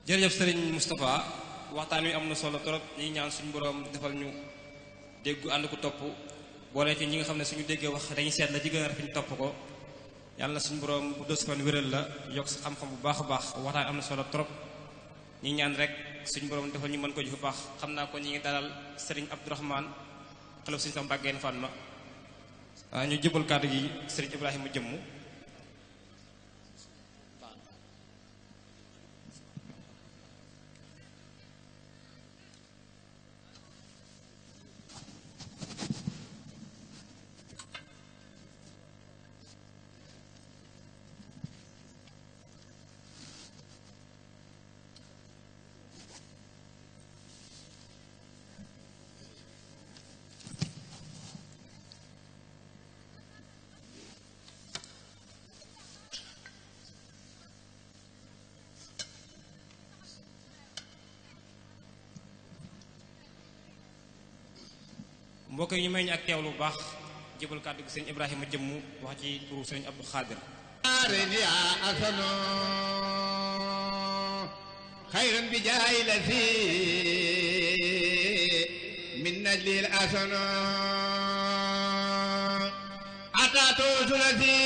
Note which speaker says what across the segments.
Speaker 1: jërëjëf Serigne Moustapha waxtaan wi am na solo trop ñi ñaan suñu borom defal ñu déggu ànd ko topp boole ci ñi nga xam ne suñu déggee wax dañuy seet la ci gën a rafet ñu topp ko yàlla na suñu borom bu dos fan wéral la yokk sa xam-xam bu baax a baax waxtaan am na solo trop ñi ñaan rek suñu borom defal ñu mën ko jëf bu baax xam naa ko ñi ngi dalal Serigne Abdourahmane xelif suñu sax mbàggeen Fatma ñu jëbal kàddu gi Serigne Ibrahima Jëmm mbokk yi ñu may ñu ak teewlu bu baax jébal kàddu gi sëñ Ibrahima Jëmm wax ci turu sëñ Abdou Khadir
Speaker 2: xayran bi jaay la fi min najlil asano atato sulasi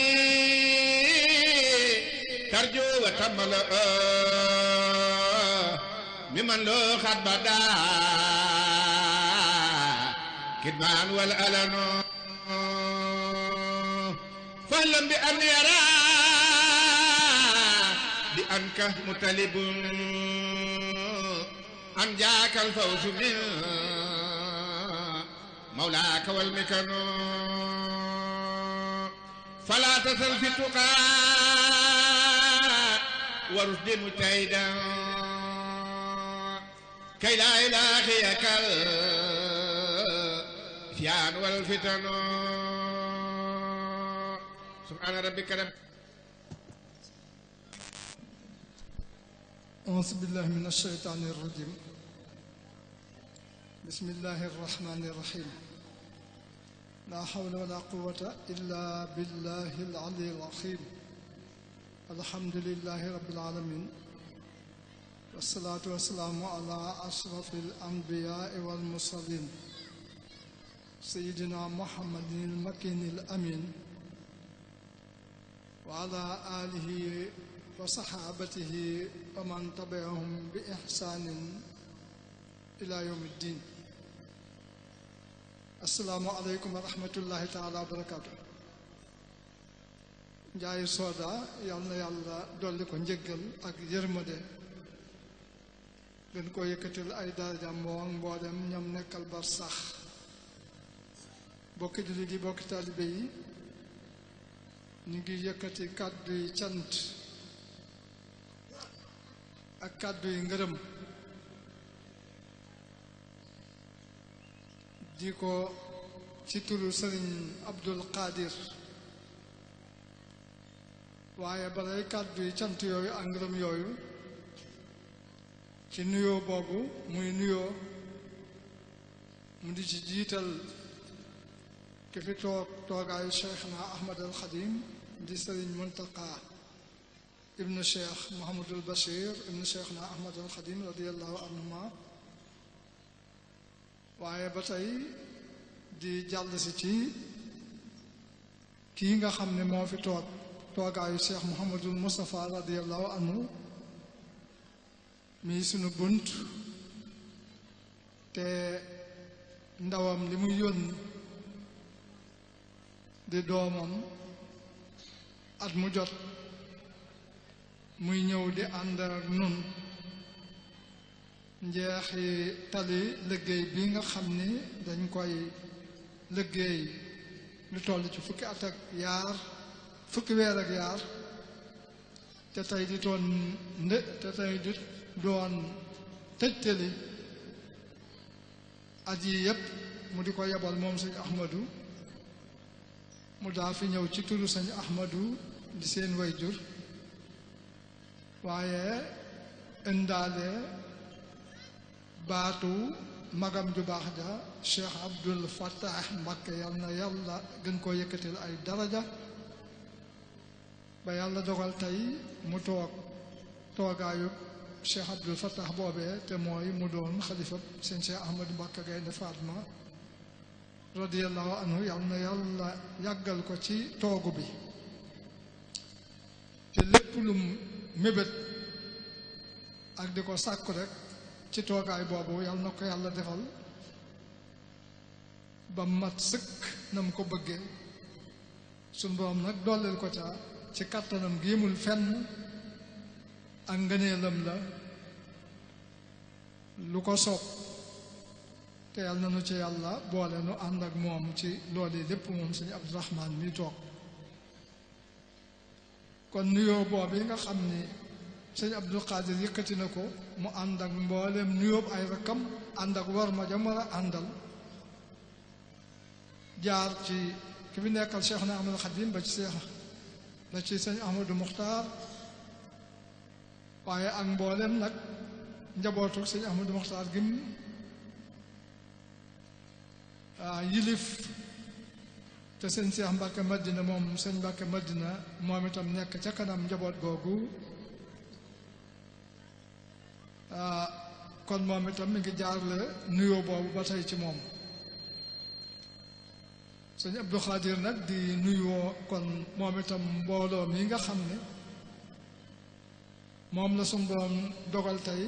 Speaker 2: tarju wa tamala miman loo xat bada كدمان والألن فهلا بأن يرى بأنك مطلب أن جاك الفوز من مولاك والمكن فلا تسل في التقى ورشد مجتهدا كي لا إلهيك الفيان والفتن سبحان ربك رب
Speaker 3: أعوذ بالله من الشيطان الرجيم بسم الله الرحمن الرحيم لا حول ولا قوة إلا بالله العلي العظيم الحمد لله رب العالمين والصلاة والسلام على أشرف الأنبياء والمرسلين سيدنا محمد المكين الأمين وعلى آله وصحابته ومن تبعهم بإحسان إلى يوم الدين السلام عليكم ورحمة الله تعالى وبركاته جاي صودا يالنا يالا دولي كو نجيغل ak yërmande gën ko yëkkatil ay daraja moom mboolem ñam nekkal bar sax bokki jullit yi bokki taalibe yi ñu ngi yëkkati kàddu yi cant ak kàddu yi ngërëm di ko ci turu sëriñ Abdul Qadir waaye balay kàddu yi cant yooyu ak ngërëm yooyu ci nuyoo boobu muy nuyoo mu di ci jiital ki fi toogaayu Cheikhna Ahmad al Khadim di Sëriñ Muntaqa ibnu Cheikh Mouhamadul Bachir ibnu Cheikhna Ahmad al Khadim radiyallahu anhuma waaye ba tey di jàll si ci kii nga xam ne moo fi toogaayu Cheikh Mouhamadul Moustapha radiyallahu anhu mii sunu bunt te ndawam li muy yónni di doomam at mu jot muy ñëw di ànd ak nun njeexi tali liggéey bi nga xam ni dañ koy liggéey lu toll ci fukki weer ak yaar te tey di doon tëjtali at yi yépp mu di ko yebal moom sëñ Ahmadu mu daa fi ñëw ci turu sëñ Ahmadu di seen wayjur waaye indaale baatu magam ju baax ja Cheikh Abdul Fattah Mbakke yal na yàlla gën koo yëkkatil ay daraja ba yàlla dogal tey mu toogaayu Cheikh Abdul Fattah boobee te mooy mu doon xalifa seen Cheikh Ahmadou Mbacké Gaynde Fatma radiyallahu anhu yal na yàlla yàggal ko ci toogu bi te lépp lum mébét ak di ko sàkku rek ci toogaay boobu yal na ko yàlla defal ba mat sëkk na mu ko bëggee suñ borom nag dooleel ko ca ci kàttanam gi yemul fenn ak ngëneelam la lu ko soob te yal na nu ci yàlla boole nu ànd ak moom ci loolu lépp moom suñu Abdourahman mi toog kon nuyoo boobu nga xam ni sëñ Abdul Qadir yëkkati na ko mu ànd ak mbooleem nuyoo ay rakkam ànd ak war ma jamara àndal jaar ci ki fi nekkal Cheikhna Ahmadul Khadim ba ci sëñ Ahmadou Muxtaar waaye ak mbooleem nag njabootu sëñ Ahmadou Muxtaar gim yilif te sëñ Cheikh Mbacke Madina moom sëñ Mbacke Madina moom itam nekk ca kanam njaboot googu kon moom itam mi ngi jaarle nuyoo boobu ba tey ci moom sëñ Abdou Khadir nag di nuyoo kon moom itam mbooloo mi nga xam ne moom la suñu Boroom dogal tey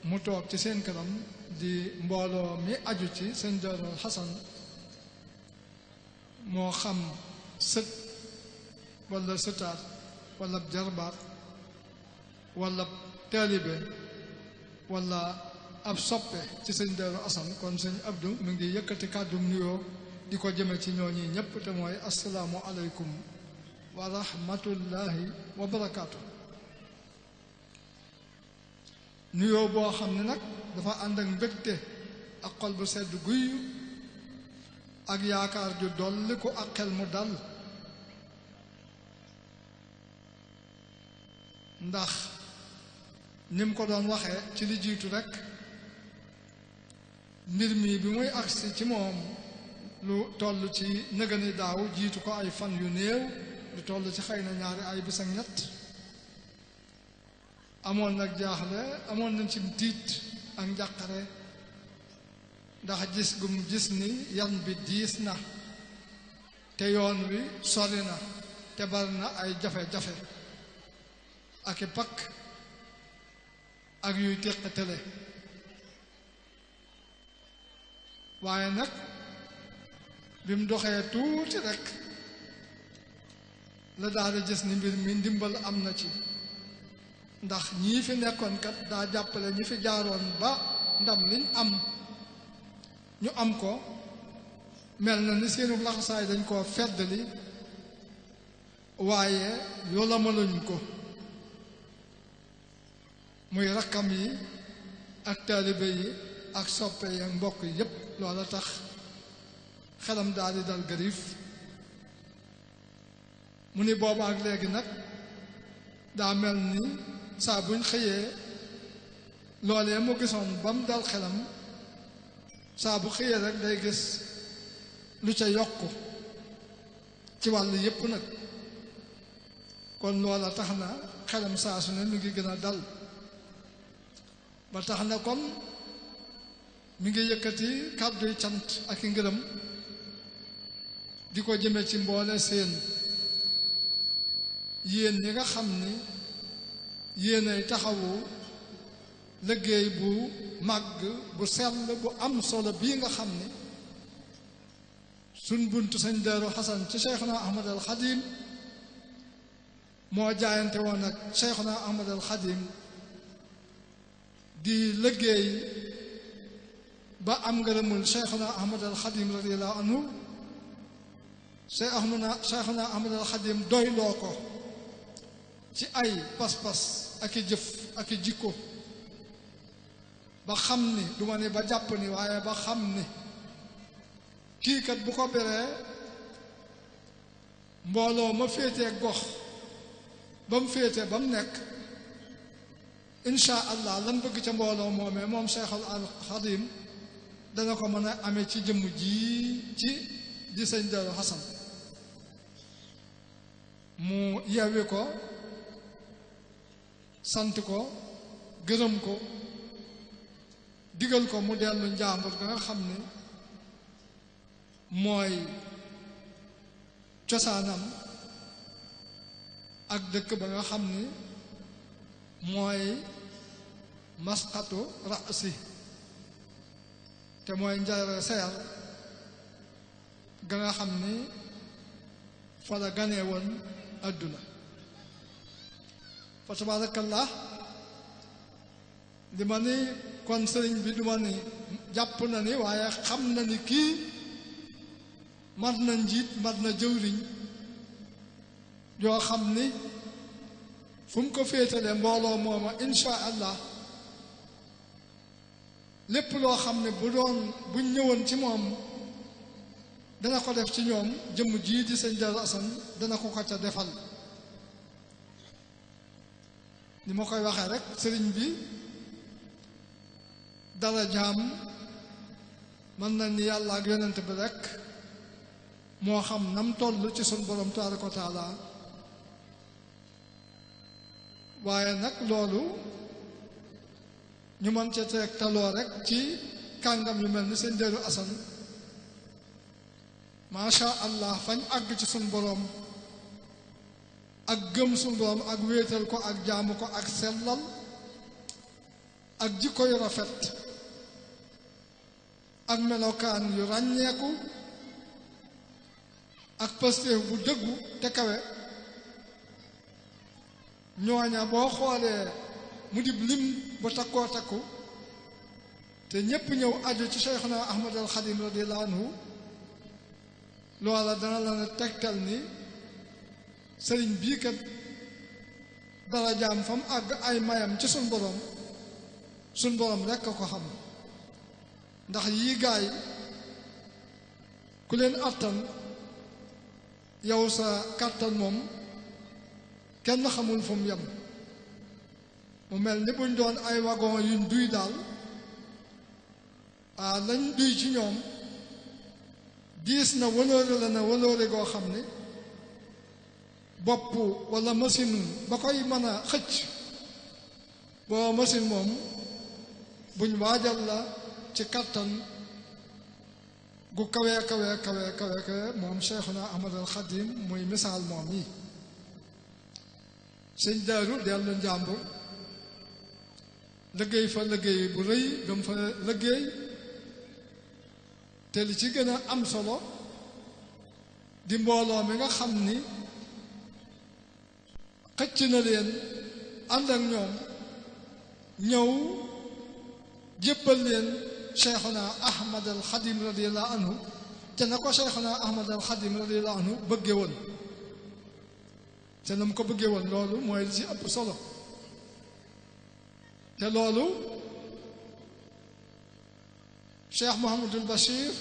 Speaker 3: mu toog ci seen kanam di mbooloo mi aju ci sëñ Darou Xasan moo xam sët walla sëtaat walla jarbaat walla taalibe walla ab soppe ci sëñ Darou Xasan kon sëñ Abdou mu ngi yëkkati kàddu nuyoo di ko jëme ci ñooñi ñépp te mooy asalaamu aleykum wa rahmatullahi wa barakaatu nuyoo boo xam ne nag dafa ànd ak mbégte ak xol bu sedd guy ak yaakaar ju dolli ko ak xel mu dal ndax ni mu ko doon waxee ci li jiitu rekk mbir mi bi muy agsi ci moom lu toll ci nëgëni daaw jiitu ko ay fan yu néew lu toll ci xëy na ñaari ay bis ak ñett amoon nag jaaxle amoon nañ ci tiit ak njàqare ndax gis gum gis ni yan bi diis na te yoon wi sori na te bari na ay jafe-jafe ak i pakk ak yuy téqatale waaye nag bi mu doxee tuuti rekk la daal di gis ni mbir mi ndimbal am na ci ndax ñii fi nekkoon kat daa jàppale ñi fi jaaroon ba ndam liñ am ñu am ko mel na ni seenu laxasaay dañ koo feddali waaye yolamaluñ ko muy rakkam yi ak taalibe yi ak soppe yi ak mbokk yi yépp loola tax xelam daal di dal gariif mu ni booba ak léegi nag daa mel ni saa buñ xëyee loolee mu gisoon ba mu dal xelam saa bu xëyee rek day gis lu ca yokk ci wàll yépp nag kon loola tax na xelam saa su ne mi ngi gën a dal ba tax na kon mi ngi yëkkati kàdduy cant ak i ngërëm di ko jëme ci mboole seen yéen ñi nga xam ni yéenay taxawu liggéey bu màgg bu sell bu am solo bii nga xam ni suñ buntu sëñ Darou Xasan ci Cheikhna Ahmad al Xadim moo jaayante woon ak Cheikhna Ahmad al Xadim di liggéey ba am ngërëmul Cheikhna Ahmad al Xadim radiyallahu anhu Cheikhna Ahmad al Xadim doyloo ko ci ay pas-pas ak i jëf ak i jikko ba xam ni du ma ne ba jàpp ni waaye ba xam ni kii kat bu ko beree mbooloo ma féetee gox ba mu féete ba mu nekk insha allah lan bëgg ca mbooloo moomee moom Cheikhul Xadim dana ko mën a amee ci jëmm ji ci di sëñ Darou Xasan mu yewwi ko sant ko gërëm ko digal ko mu dellu njàmbur ga nga xam ne mooy cosaanam ak dëkk ba nga xam ni mooy masqatu rasi te mooy njare sayar ga nga xam ni fa la ganee woon adduna fa tabarakallah li ma ni kon sëriñ bi du ma ni jàpp na ni waaye xam na ni kii mat na njiit mat na jëwriñ yoo xam ni fu mu ko féetale mbooloo mooma insha allah lépp loo xam ne buñ ñëwoon ci moom dana ko def ci ñoom jëmm jii di sëñ Darou Assane dana ko ca defal ni ma koy waxee rek sëriñ bi dara jaam mën na ni yàlla ak yonent bi rek moo xam nam toll ci sun borom tabaraka wa taala waaye nag loolu ñu mën ca teg taloo rek ci kàngam yu mel ni sëñ Darou Assane macha allah fañ àgg ci sun borom ak gëm sun borom ak wéetal ko ak jaamu ko ak sellal ak jikko yu rafet ak melokaan yu ràññeeku ak pastéef bu dëggu te kawe ñooña boo xoolee mu dib lim bu takkoo takku te ñépp ñëw aju ci Cheikhuna Ahmad al Xadim radiyallahu anhu loola dana la ne tegtal ni sëriñ bii kat darajaam fa mu àgg ay mayam ci sun borom rekk ko xam ndax yii gaay ku leen attan yow sa kàttan moom kenn xamul fu mu yem mu mel ni buñ doon ay wagon yuñ duy daal lañ duy ci ñoom diis na wëloore la na wëloore goo xam ne bopp walla machine ba koy mën a xëcc boo machine moom buñ waajal la ci kattan gu kawee kawe moom Cheikhuna Ahmad al Khadim muy misaal moom yi sëñ Daaru dellu njàmbur liggéey fa liggéey bu rëy gëm fa liggéey te li ci gën a am solo di mbooloo mi nga xam ni xëcc na leen ànd ak ñoom ñëw jébbal leen Cheikhuna Ahmad al Khadim radiyallahu anhu te na ko Cheikhuna Ahmad al Khadim radiyallahu anhu bëgge woon te na mu ko bëggee woon loolu mooy li ci ëpp solo te loolu Cheikh Mouhamadul Bachir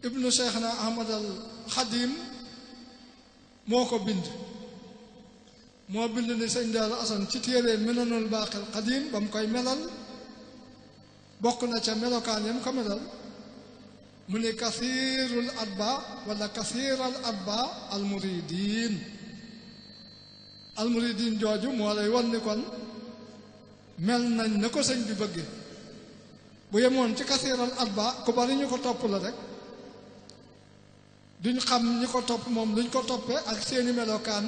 Speaker 3: ibnu Cheikhna Ahmad al Khadim moo ko bind moo bind ni sëñ Darou Assane ci téere Minanul Baaqil Qadim ba mu koy melal bokk na ca melokaan yam ko melal mu ne kathirul atba wala kathiral atba al muridin almuridin jooju moo lay wan ni kon mel nañ na ko sëñ bi bëgge bu yemoon ci kasiiral atba ku bari ñu ko topp la rek duñ xam ñi ko topp moom luñ ko toppee ak seeni melokaan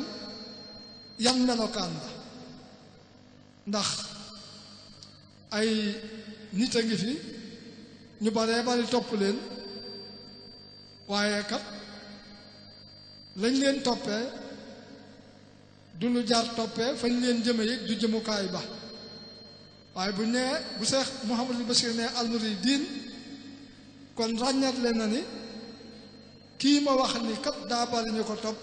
Speaker 3: yan melokaan la ndax ay nit a ngi fi ñu baree bari topp leen waaye kat lañ leen toppee du lu jaar toppee fañ leen jëme yëg du jëmukaay ba waaye bu nee bu Seex Muhammadul Bachir ne almuridin kon ràññat leen na ni kii ma wax ni kat daa bari ñu ko topp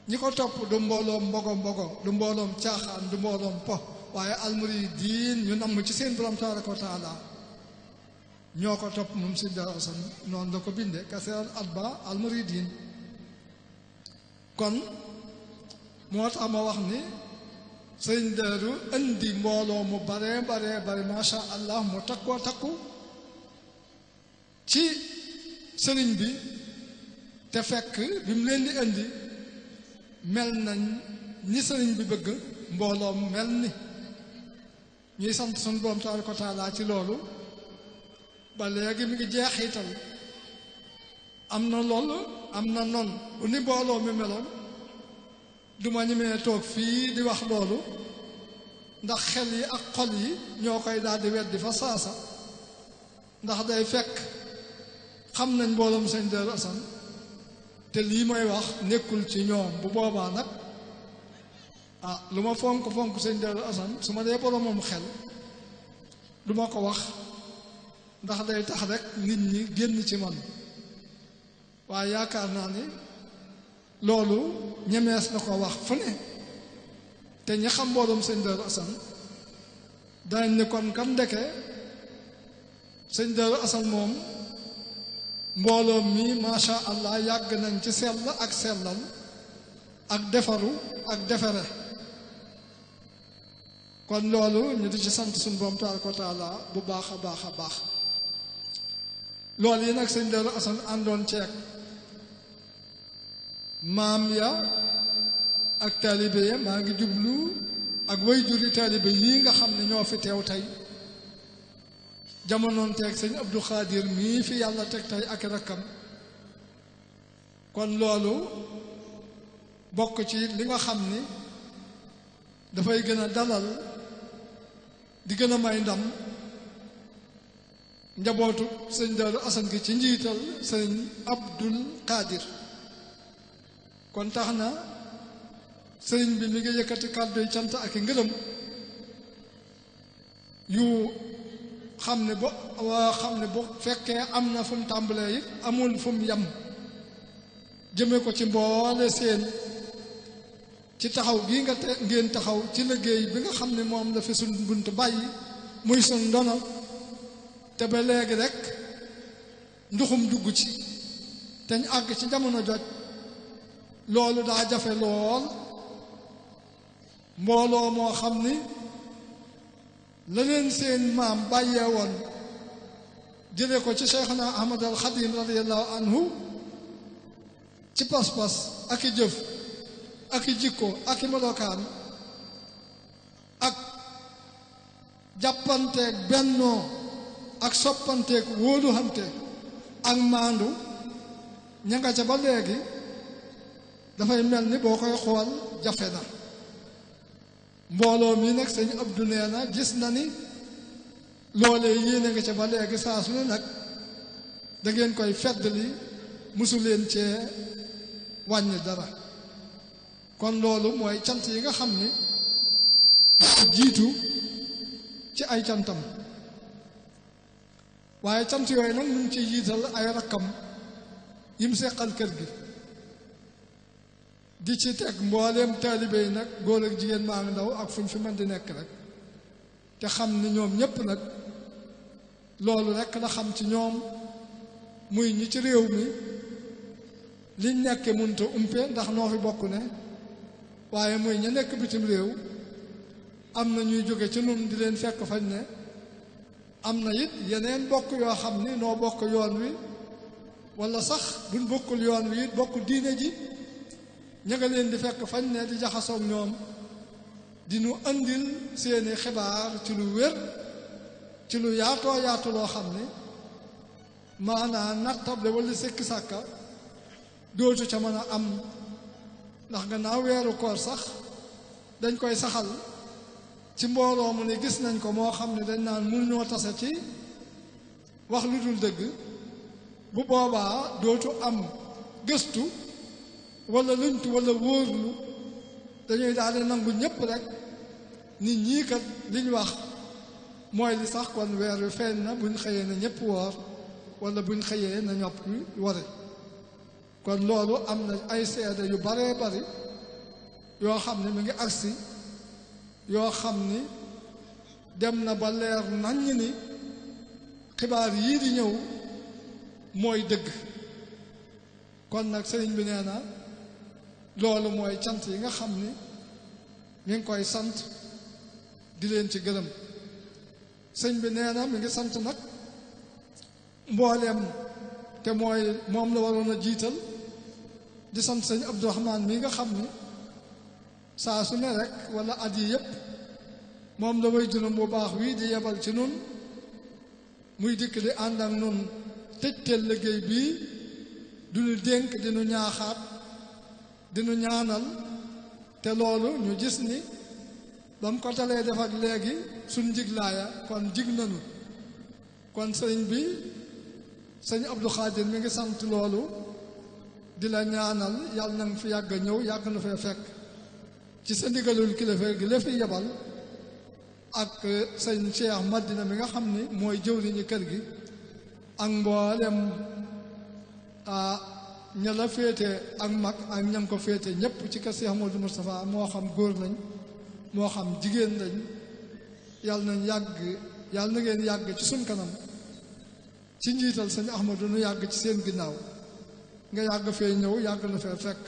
Speaker 3: ñi ko topp du mbooloom mbogo du mbooloom caaxaan du mbooloom po waaye almuridin ñu namm ci seen borom tabaraka wa taala ñoo ko topp moom si Darou Assane noonu la ko bindee kasiral atba almuridin kon moo tax ma wax ni sëñ Darou indi mbooloo mu bare masha allah mu takkoo takku ci sëriñ bi te fekk bi mu leen di indi mel nañ ni sëriñ bi bëgg mbooloo mel ni ñuy sant sunu borom tabaaraka wa taala ci loolu ba léegi mi ngi jeexital am na loolu am na non bu ni mbooloo mi meloon duma ñemee toog fii di wax loolu ndax xel yi ak xol yi ñoo koy daal di weddi fa saasa ndax day fekk xam nañ mbooloom sëñ Darou Assane te lii may wax nekkul ci ñoom bu boobaa nag lu ma fonk sëñ Darou Assane su ma dee boromam xel du ma ko wax ndax day tax rek nit ñi génn ci man waaye yaakaar naa ni loolu ñemees na ko wax fu ne te ñi xam mbooloom sëñ Darou Assane danañ ne kon kam ndeke sëñ Darou Assane moom mbooloom mi macha allah yàgg nañ ci sell ak sellal ak defaru ak defere kon loolu ñu di ci sant suñu borom tabaaraka wa taala bu baax a baax a baax loolu yi nag sëñ Darou Assane àndoon ceeg maam ya ak taalibe ya maa ngi jublu ak way juri taalibe yii nga xam ne ñoo fi teew tey jamonoon teeg sëñ Abdou Khadir mii fi yàlla teg tey ak rakkam kon loolu bokk ci li nga xam ni dafay gën a dalal di gën a may ndam njabootu sëñ Darou Assane gi ci njiital sëñ Abdul Khadir kon tax na sëriñ bi mi ngi yëkkati kàddu yi cant ak i ngërëm yu xam ne bu fekkee am na fu mu tàmbalee it amul fu mu yem jëme ko ci mboole seen ci taxaw gii ngeen taxaw ci liggéey bi nga xam ne moom la fi suñ bunt bàyyi muy suñ ndono te ba léegi rek nduxum dugg ci te ñu àgg ci jamono joj loolu daa jafe lool mbooloo moo xam ni la leen seen maam bàyyee woon jële ko ci Cheikhna Ahmad al Khadim radiyallahu anhu ci pas-pas ak i jëf ak i jikko ak i melokaan ak jàppanteeg bennoo ak soppanteeg wóoluhante ak maandu ña nga ca ba léegi dafay mel ni boo koy xool jafe na mbooloo mi nag sëñ Abdou nee na gis na ni loolee yéene nga ca ba léegi saa su ne nag da ngeen koy feddali musu leen cee wàññi dara kon loolu mooy cant yi nga xam ni jiitu ci ay cantam waaye cant yooyu nag ñu ngi ciy jiital ay rakkam yim seqal kër gi di ci teg mbooleem taalibe yi nag góor ak jigéen maa ngi ndaw ak fu ñu fi mën di nekk rek te xam ni ñoom ñépp nag loolu rek la xam ci ñoom muy ñi ci réew mi liñ nekke munta umpe ndax noo fi bokk ne waaye muy ña nekk bitim réew am na ñuy jóge ci nun di leen fekk fañ ne am na it yeneen bokk yoo xam ni noo bokk yoon wi walla sax buñ bokkul yoon wi it bokk diine ji ña nga leen di fekk fañ ne di jaxasoog ñoom di nu andil seeni xibaar ci lu wér ci lu yaatoo yaatu loo xam ni maanaam nattable walla sikki sàkka dootu ca mën a am ndax gannaaw weeru koor sax dañ koy saxal ci mbooloo mu ne gis nañ ko moo xam ne dañ naan mënuñoo tase ci wax lu dul dëgg bu boobaa dootu am gëstu wala luñtu wala wóorlu dañuy daal di nangu ñépp rek nit ñii kat liñ wax mooy li sax kon weer wi feeñ na buñ xëyee na ñépp woor wala buñ xëyee na ñopp wari kon loolu am na ay seede yu baree bari yoo xam ne mi ngi agsi yoo xam ni dem na ba leer naññ ni xibaar yii di ñëw mooy dëgg kon nag sëriñ bi nee na loolu mooy cant yi nga xam ni mi ngi koy sant di leen ci gërëm sëñ bi nee na mi ngi sant nag mbooleem te mooy moom la waroon a jiital di sant sëñ Abdourahmane mi nga xam ni saa su ne rek wala at yi yépp moom la way juróom bu baax wii di yebal ci nun muy dikk di ànd ak nun tëjteel liggéey bii du ñu dénk di nu ñaaxaat di nu ñaanal te loolu ñu gis ni ba mu ko dalee def ak léegi suñ njiglaaya kon jig nanu kon sëriñ bi sëñ Abdou Khadir mi ngi sant loolu di la ñaanal yàlla na nga fi yàgg a ñëw yàgg na fee fekk ci sa ndigalul kilifa gi la fi yebal ak sëñ Cheikh Madina mi nga xam ni mooy jëwriñu kër gi ak mboolem ña la féete ak mag ak ñam ko féete ñépp ci kër Cheikh Modou Moustapha moo xam góor lañ moo xam jigéen lañ yàlla na ngeen yàgg ci suñ kanam ci njiital sëñ Ahmadou nu yàgg ci seen ginnaaw nga yàgg fee ñëw yàgg na fee fekk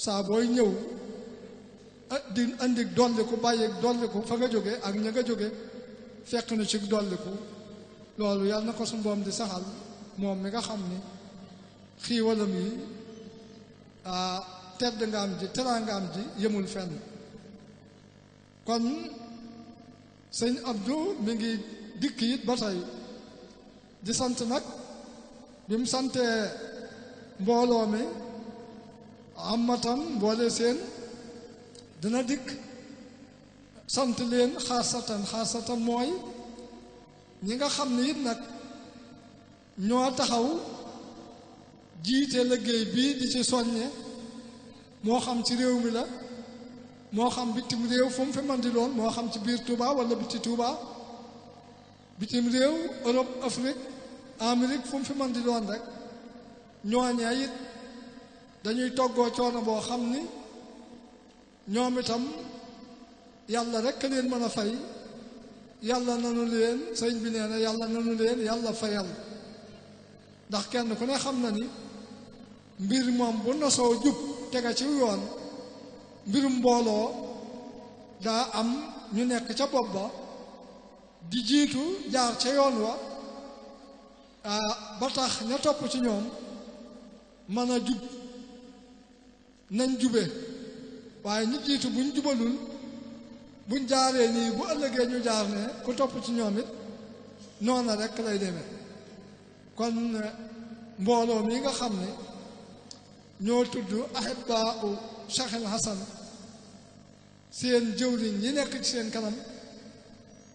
Speaker 3: saa booy ñëw di andi dolliku bàyyi dolliku fa nga jóge ak ña nga jóge fekk na ci dolliku loolu yàlla na ko su mboom di saxal moom mi nga xam ni xiiwalam yi tedd nga am ji teraanga am ji yemul fenn kon sëñ Abdou mi ngi dikk it ba tey di sant nag bi mu santee mbooloo mi amatan mboole seen dina dikk sant leen xaasatan mooy ñi nga xam ni it nag ñoo taxaw jiite liggéey bii di ci soññe moo xam ci réew mi la moo xam bitim réew fu mu fi man di doon moo xam ci biir Touba wala biti Touba bitim réew Europe Afrique Amérique fu mu fi man di doon rek ñooña it dañuy toggoo coono boo xam ni ñoom itam yàlla rek a leen mën a fay yàlla nanu leen sëñ bi nee na yàlla nanu leen yàlla fayal ndax kenn ku ne xam na ni mbir moom bu nosoo jub tega ci yoon mbirum mbooloo daa am ñu nekk ca bopp ba di jiitu jaar ca yoon wa ba tax ña topp ci ñoom mën a jub nañ jube waaye ñi jiitu buñ jubalul buñ jaaree nii bu ëllëgee ñu jaar ne ku topp ci ñoom it noona rekk lay demee kon mbooloo mi nga xam ne ñoo tudd ahibbaau Cheikh El Hassan seen jëwriñ yi nekk ci seen kanam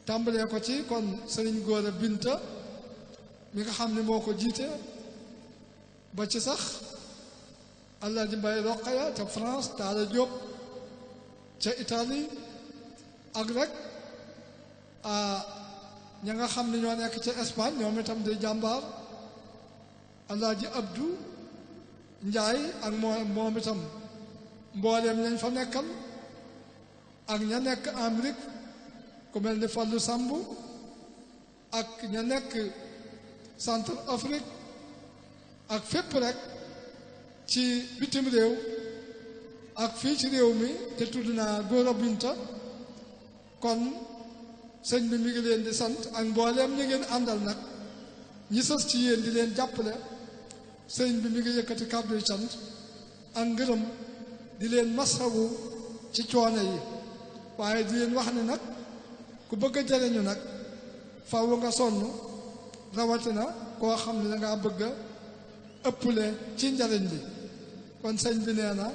Speaker 3: tàmbalee ko ci kon sëriñ Góora Binta mi nga xam ne moo ko jiite ba ci sax Alaaji Mbay Roqaya ca France Taala Jóob ca Italie ak rek ña nga xam ne ñoo nekk ca Espagne ñoom itam di jàmbaar Alaaji Abdu Njaay ak moom itam mbooleem ñañ fa nekkal ak ña nekk Amérique ku mel ni Fallu Samb ak ña nekk Centre Afrique ak fépp rek ci bitim réew ak fii ci réew mi te tudd naa Góora Binta kon sëñ bi mi ngi leen di sant ak mbooleem ñi ngeen àndal nag ñi sës ci yéen di leen jàppale sëñ bi mi ngi yëkkati kàddu yu sant ak ngërëm di leen masawu ci coono yi waaye di leen wax ne nag ku bëgg a jariñu nag faw nga sonn rawatina koo xam ne dangaa bëgg a ëpple ci njariñ li kon sëñ bi nee na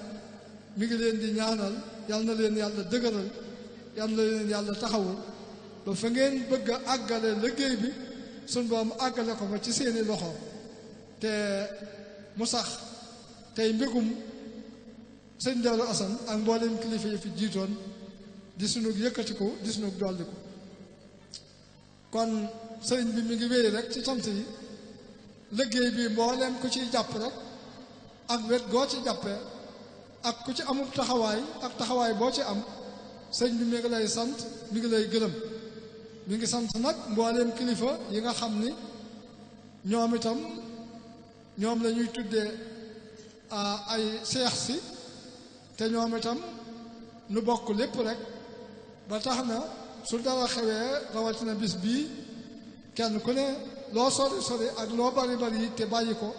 Speaker 3: mi ngi leen di ñaanal yal na leen yàlla dëgëral yal na leen yàlla taxawul ba fa ngeen bëgg a àggale liggéey bi suñ boom àggale ko fa ci seeni loxo te mu sax tey mbégum sëñ Daaru Asan ak mboolem kilifa yi fi jiitoon di sunu yëkkatiku di sunu dolliku kon sëriñ bi mi ngi wéy rek ci sant yi liggéey bi mbooleem ku ciy jàpp rek ak wet goo ci jàppee ak ku ci amub taxawaay ak taxawaay boo ci am sëñ bi mi ngi lay sant mi ngi lay gërëm mi ngi sant nag mbooleem kilifa yi nga xam ni ñoom itam ñoom la ñuy tuddee ay seex si te ñoom itam nu bokk lépp rek ba tax na su dara xewee rawatina bis bii kenn ku ne loo sori sori ak loo bari bari yi te bàyyi ko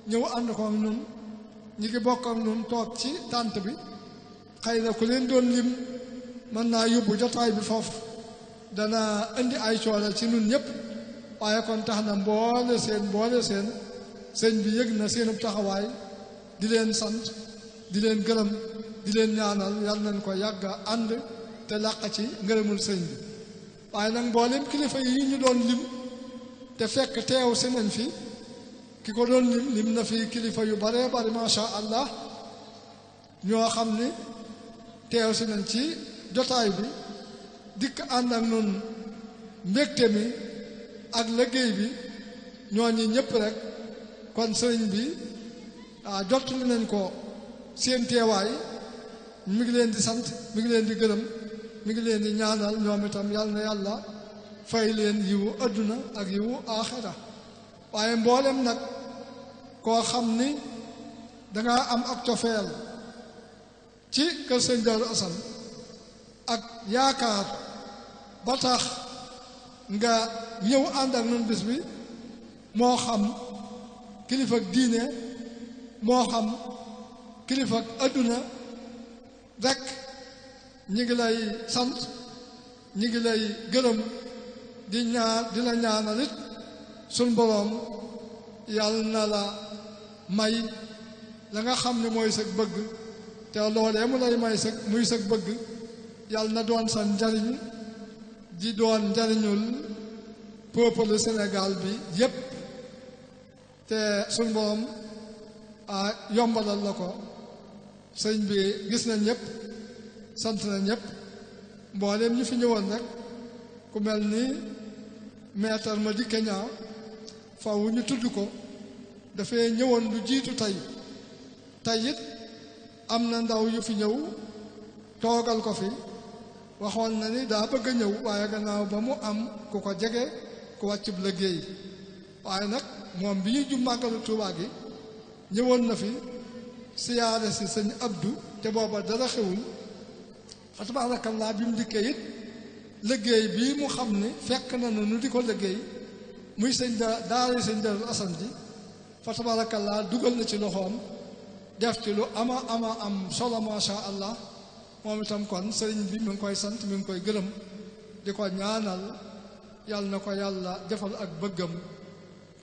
Speaker 3: ñëw ànd ko ak ñun ñi ngi bokk ak ñun toog ci tànt bi xëy na ku leen doon lim mën naa yóbbu jotaay bi foofu dana indi ay coono ci nun ñëpp waaye kon tax na mboole seen sëñ bi yëg na seenu taxawaay di leen sant di leen gërëm di leen ñaanal yal nañ ko yàgg a ànd te làq ci ngërëmul sëñ bi waaye nag mboolem kilifa yi ñu doon lim te fekk teew si nañ fi ki ko doon lim na fi kilifa yu bare bari masha Allah ñoo xam ni teew si nañ ci jotaay bi dikk ànd ak nun mbégte mi ak liggéey bi ñooñu ñëpp rek kon sëriñ bi jottali nañ ko seen teewaay mi ngi leen di sant mi ngi leen di gërëm mi ngi leen di ñaanal ñoom itam yal na yàlla fay leen yiwu adduna ak yiwu aaxira waaye mboolem nag koo xam ni danga am ak cofeel ci kër sëñ Daaru Asan ak yaakaar ba tax nga ñëw ànd ak nun bis bi moo xam kilifa ak diine moo xam kilifa ak adduna rek ñi ngi lay sant ñi ngi lay gërëm di la ñaanalit suñ boroom yàlla na la may la nga xam ne mooy sag bëgg te loolee mu lay may muy sag bëgg yàlla na doon sa njariñ di doon njariñul peuple Sénégal bi yépp te suñ boroom yombalal la ko sëñ bi gis na ñëpp sant na ñëpp mboolem ñu fi ñëwoon rek ku mel ni maître Madické Niang faw ñu tudd ko dafay ñëwoon lu jiitu tey it am na ndaw yu fi ñëw toogal ko fi waxoon na ni daa bëgg a ñëw waaye gannaaw ba mu am ku ko jege ku wàccub liggéey waaye nag moom bi ñuy jub màggalu Tuubaa gi ñëwoon na fi siyaare si sëñ Abdou te booba dara xewul fa tabaarakallaa bi mu dikkee it liggéey bii mu xam ni fekk na nu di ko liggéey muy daara sëñ Daaru Asan ji fa tabaarakallaa dugal na ci loxoom def ci lu ama am solo masha Allah moom itam kon sëriñ bi mi ngi koy sant mi ngi koy gërëm di ko ñaanal yàlla na ko yàlla defal ak bëggam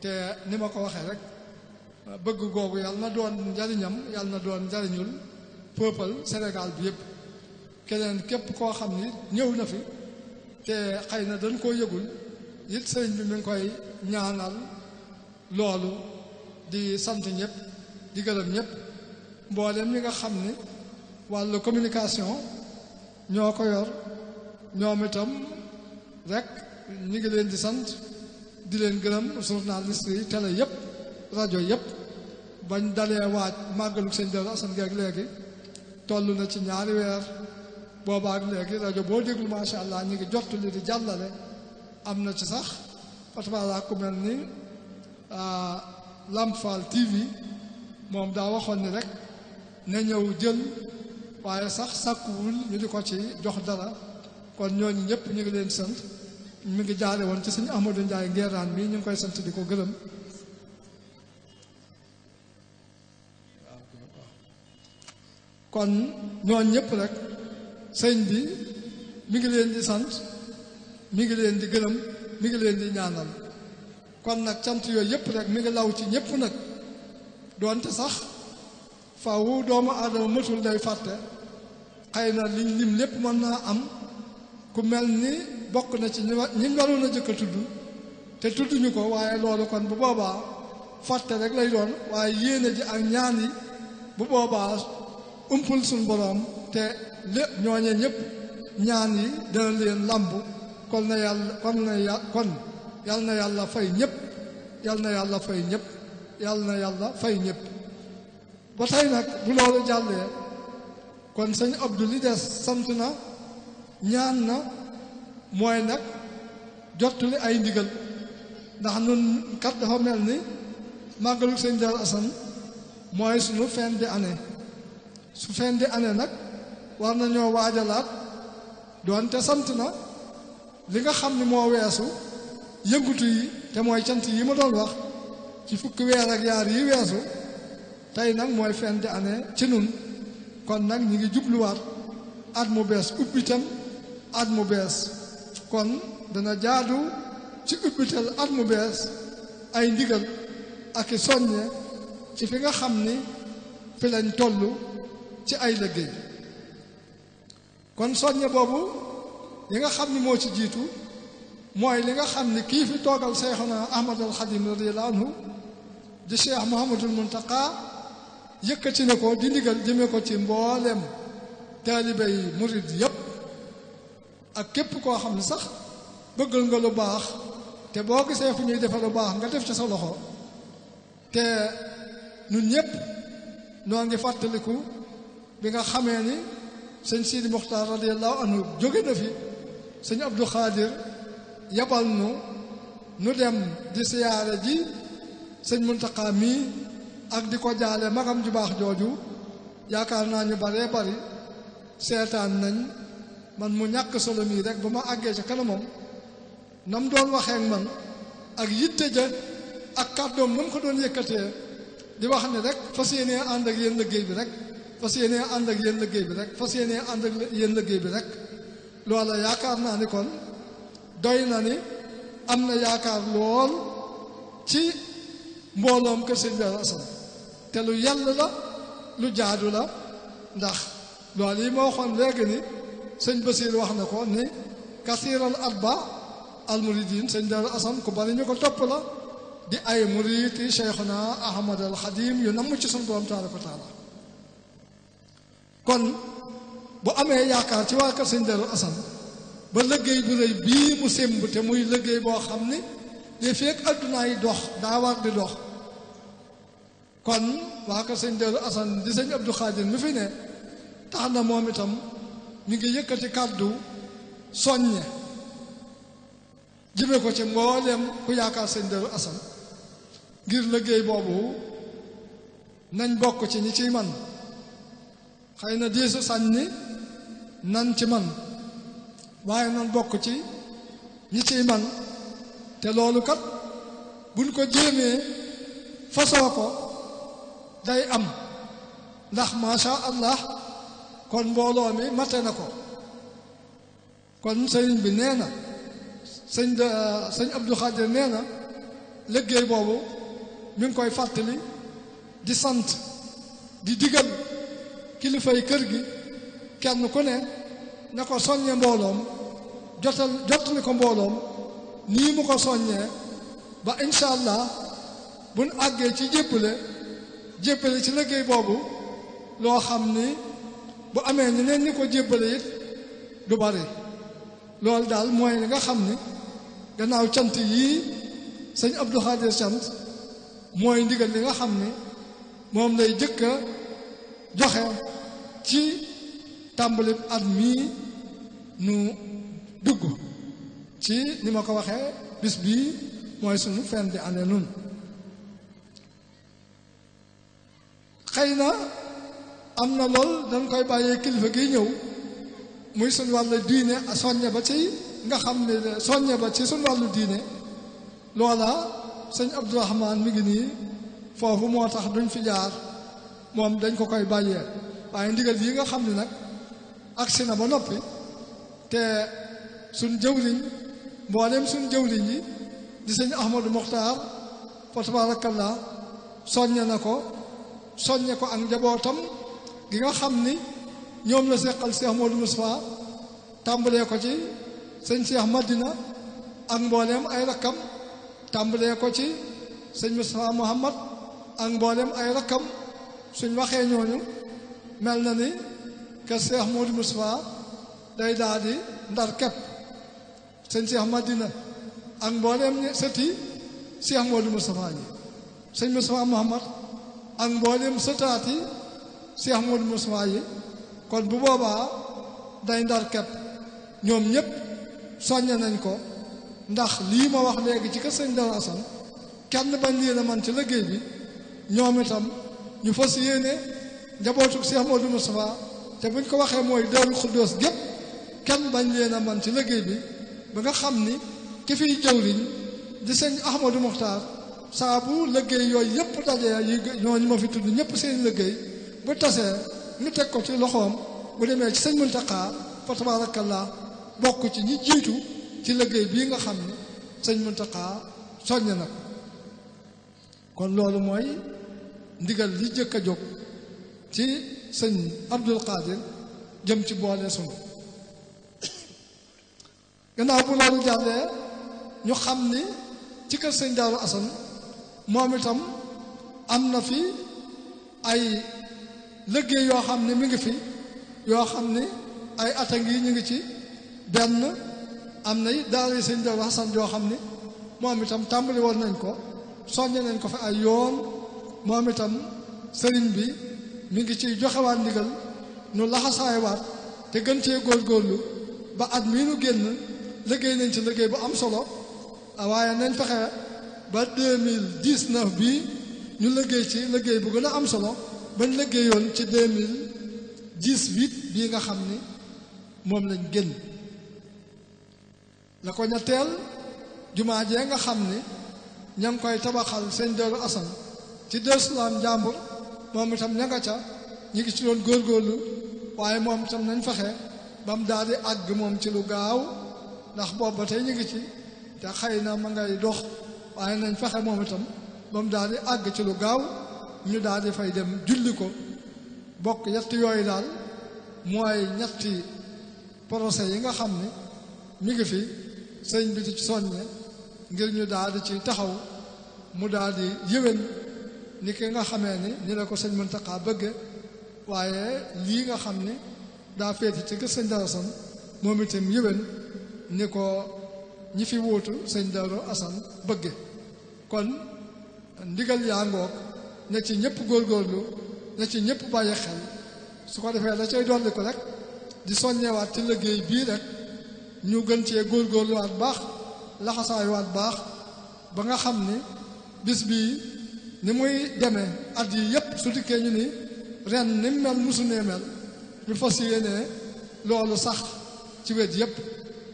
Speaker 3: te ni ma ko waxee rek bëgg googu yàlla na doon njariñam yàlla na doon njariñul peuple Sénégal bi yëpp keneen képp koo xam ni ñëw na fi te xëy na dañ koo yëgul it sëriñ bi mi ngi koy ñaanal loolu di sant ñëpp di gërëm ñëpp mboolem ñi nga xam ni wàllu communication ñoo ko yor ñoom itam rek ñi ngi leen di sant di leen gërëm journaliste yi télé yëpp rajo yëpp bañ dalee waaj màggalu sëñ Daaru Asan gi ak léegi toll na ci ñaari weer boobaak léegi rajo boo déglu macha allah ñu ngi jottali di jàllale am na ci sax fatawala ku mel ni Lamp Fall TV moom daa waxoon ni rek na ñëw jël waaye sax sàkkuwul ñu di ko ci jox dara kon ñooñu ñëpp ñu ngi leen sant mi ngi jaare woon ci sëñ Ahmadou Ndiaye Nguerane mi ñu ngi koy sant di ko gërëm kon ñooñu ñëpp rek sëñ bi mi ngi leen di sant mi ngi leen di gërëm mi ngi leen di ñaanal kon nag cant yooyu yëpp rek mi ngi law ci ñëpp nag doonte sax faawu doomu aadama mëtul day fàtte xëy na liñ lim lépp mën naa am ku mel ni bokk na ci ñi waroon a jëkk a tudd te tudduñu ko waaye loolu kon bu boobaa fàtte rek lay doon waaye yéene ji ak ñaan yi bu boobaa umpul suñ boroom te lépp ñooñe ñëpp ñaan yi dana leen làmb kon yal na yàlla fay ñëpp yal na yàlla fay ñëpp yal na yàlla fay ñëpp ba tey nag bu loolu jàllee kon sëñ Abdou li des sant na ñaan na mooy nag jottali ay ndigal ndax nun kat dafa mel ni màggalu sëñ Daaru Asan mooy suñu fin d'année su fin d'année nag war nañoo waajalaat doonte sant na li nga xam ni moo weesu yëngutu yi te mooy cant yi ma doon wax ci fukki weer ak yaar yi weesu tey nag mooy fin d'année ci nun kon nag ñi ngi jubluwaat at mu bees ubbitam at mu bees kon dana jaadu ci ubbital at mu bees ay ndigal ak i soññe ci fi nga xam ni fi lañ toll ci ay liggéey kon soññe boobu li nga xam ni moo ci jiitu mooy li nga xam ni kii fi toogal Seyxuna Ahmadul Xadim radiyallahu anhu di Cheikh Mouhamadul Muntaqa yëkkati na ko di ndigal jëme ko ci mboolem taalibe yi murid yépp ak képp koo xam ne sax bëggal nga lu baax te boo gisee fu ñuy defe lu baax nga def ci sa loxo te ñun ñépp noo ngi fàttaliku bi nga xamee ni sëñ Sidi Muxtaar radiyallahu anhu jóge na fi sëñ Abdou Khadir yabal nu dem di siyaare ji sëñ Muntaqa mii ak di ko jaale magam ju baax jooju yaakaar naa ñu baree bari seetaan nañ man mu ñàkk solo mii rek ba ma àggee ca kanamam nam doon waxee ak man ak yitte ja ak kàddoom nam ko doon yëkkatee di wax ne rek fas yéenee ànd ak yéen liggéey bi rek fas yéenee ànd ak yéen liggéey bi rek fas yéenee ànd ak yéen liggéey bi rek loola yaakaar naa ni kon doy na ni am na yaakaar lool ci mbooloom kër sëñ Darou Assane te lu yàlla la lu jaadu la ndax loolu yi ma waxoon léegi ni sëñ Basiir wax na ko ni kasiiral atba al muridin sëñ Darou Assane ku bari ñu ko topp la di ay murid yi Cheikhuna Ahmad al Xadim yu namm ci sunu borom tabaaraka wa taala kon bu amee yaakaar ci waa kër sëñ Darou Assane ba liggéey bu rëy bii mu sémb te muy liggéey boo xam ni li fekk addunaa yi dox daa war di dox kon waa kër sëñ Darou Assane di sëñ Abdou Khadir mi fi ne tax na moom itam mi ngi yëkkati kàddu soññe jëme ko ci mbooleem ku yaakaar sëñ Darou Assane ngir liggéey boobu nañ bokk ci ñi ciy man xëy na diisu sànni nan ci man waaye nan bokk ci ñi ciy man te loolu kat buñ ko jéemee fasoo ko day am ndax macha allah kon mbooloo mi mate na ko kon sëriñ bi nee na sëñ Abdou Khadir nee na liggéey boobu mi ngi koy fàttali di sant di digal kilifay kër gi kenn ku ne na ko soññe mbooloom jottali ko mbooloom nii mu ko soññee ba incha allah buñ àggee ci jébbale ci liggéey boobu loo xam ni bu amee ñeneen ñi ko jébbale it du bari loolu daal mooy li nga xam ni gannaaw cant yii sëñ Abdou Khadir cant mooy ndigal li nga xam ni moom lay jëkk a joxe ci tàmbali at mii nu dugg ci ni ma ko waxee bis bii mooy sunu fin d'année nun xëy na am na lool dañ koy bàyyee kilifa gi ñëw muy suñ wàllu diine soññe ba ci nga xam ne soññe ba ci suñ wàllu diine loola sëñ Abdourahman mi ngi nii foofu moo tax duñ fi jaar moom dañ ko koy bàyyee waaye ndigal yi nga xam ne nag agsi na ba noppi te suñ jëwriñ mboolem suñ jëwriñ yi di sëñ Ahmadou Mokhtar fa tabarakallah soññe na ko soññe ko ak njabootam gi nga xam ni ñoom la seqal Cheikh Modou Moustapha tàmbalee ko ci sëñ Cheikh Madina ak mbooleem ay rakkam tàmbalee ko ci sëñ Moustapha Muhammad ak mbooleem ay rakkam suñ waxee ñooñu mel na ni que Cheikh Modou Moustapha day daal di ndar kepp sëñ Cheikh Madina ak mbooleem sëti Cheikh Modou Moustapha yi sëñ Moustapha Muhammad ak mbooleem sëtaati Cheikh Modou Moustapha yi kon bu boobaa day ndar kepp ñoom ñëpp soññe nañ ko ndax lii ma wax léegi ci kër sëñ Darou Assane kenn bañ leen a man ci liggéey bi ñoom itam ñu fas yéene njabootu Cheikh Modou Moustapha te buñ ko waxee mooy Daaru Xuddoos gépp kenn bañ leen a man ci liggéey bi ba nga xam ni ki fiy jëwriñ di sëñ Ahmadou Mokhtar saa bu liggéey yooyu yëpp dajee yi ñooñu ma fi tudd ñëpp seen liggéey bu tasee ñu teg ko ci loxoom bu demee ci sëñ Muntaxa fa tabarakallah bokk ci ñi jiitu ci liggéey bii nga xam ne sëñ Muntaxa soññ na ko kon loolu mooy ndigal li jëkk a jóg ci sëñ Abdul Qadir jëm ci boole sunu gannaaw bu loolu jàllee ñu xam ni ci kër sëñ Daaru Asan moom itam am na fi ay liggéey yoo xam ne mi ngi fi yoo xam ni ay ata ngi ñu ngi ci benn am na it daara sëñ Daaru Asan yoo xam ni moom itam tàmbali woon nañ ko soññe nañ ko fi ay yoon moom itam sëriñ bi mi ngi ciy joxewaat ndigal nu laxasaaywaat te gën cee góorgóorlu ba at mii nu génn liggéey nañ ci liggéey bu am solo waaye nañ fexe ba 2019 bii ñu liggéey ci liggéey bu gën a am solo bañ liggéeyoon ci 2018 bii nga xam ni moom lañ génn la ko ñetteel jumaa jee nga xam ni ña ngi koy tabaxal sëñ Daaru Asan ci Daaru Salaam njàmbur moom itam ña nga ca ñi ngi ci doon góorgóorlu waaye moom itam nañ fexe ba mu daal di àgg moom ci lu gaaw ndax boobu ba tey ñu ngi ci te xëy na ma ngay dox waaye nañ fexe moom itam ba mu daal di àgg ci lu gaaw ñu daal di fay dem julli ko bokk yetti yooyu daal mooy ñetti procès yi nga xam ne mi ngi fi sëñ bi di ci soññe ngir ñu daal di ci taxaw mu daal di yéwén ni ki nga xamee ni la ko sëñ Muntaxa bëgge waaye lii nga xam ne daa féeti ci kër sëñ Daaru Asan moom itam yéwén ni ko ñi fi wuutu sëñ Daaru Asan bëgge kon ndigal yaa ngoog na ci ñëpp góorgóorlu na ci ñëpp bàyyi xel su ko defee la cay dolli ko rek di soññewaat ci liggéey bii rek ñu gën cee góorgóorluwaat baax laxasaayuwaat baax ba nga xam ni bis bii ni muy demee at yi yépp su dikkee ñu ni ren ni mel musu nee mel ñu fas yéenee loolu sax ci wet yépp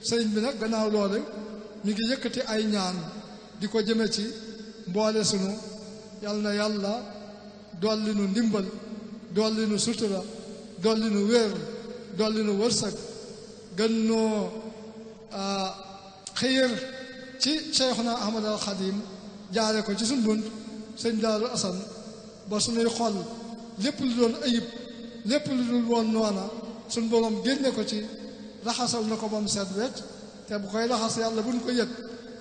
Speaker 3: sëriñ bi nag gannaaw loolu mi ngi yëkkati ay ñaan di ko jëme ci mboole sunu yal na yàlla dolli nu ndimbal dolli nu sutura dolli nu wér dolli nu wërsëg gën noo xiir ci Cheikhuna Ahmad al Xadim jaare ko ci suñ bunt sëñ Daaru Asan ba suñuy xol lépp lu doon ayib lépp lu dul woon noona suñ boroom génne ko ci raxasal na ko ba mu set wecc te bu koy raxas yàlla buñ ko yëg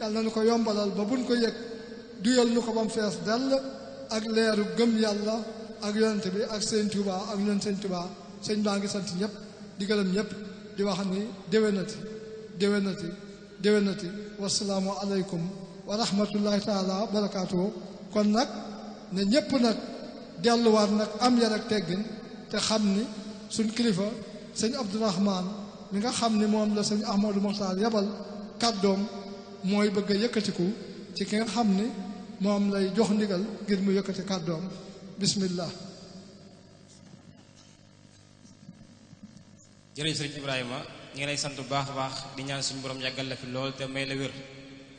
Speaker 3: yàlla na ko yombalal ba buñ ko yëg duyal nu ko ba mu fees dell ak leeru gëm yàlla ak yonent bi ak sëñ Tuubaa ak ñoon sëñ Tuubaa sëñ baa ngi sant ñëpp di gërëm ñëpp di wax ni déwénati wasalaamu aleykum wa rahmatullahi taala wa barakaatuhu kon nag ne ñëpp nag delluwaat nag am yar ak teggin te xam ni suñ kilifa sëñ Abdourahman mi nga xam ni moom la sëñ Ahmadou Mokhtar yabal kàddoom mooy bëgg a yëkkatiku ci ki nga xam ni moom lay jox ndigal ngir mu yëkkati kàddoom bismillah.
Speaker 1: jërëjëf sëriñ Ibrahima ñu ngi lay sant bu baax a baax di ñaan suñu borom yàggal la fi lool te may la wér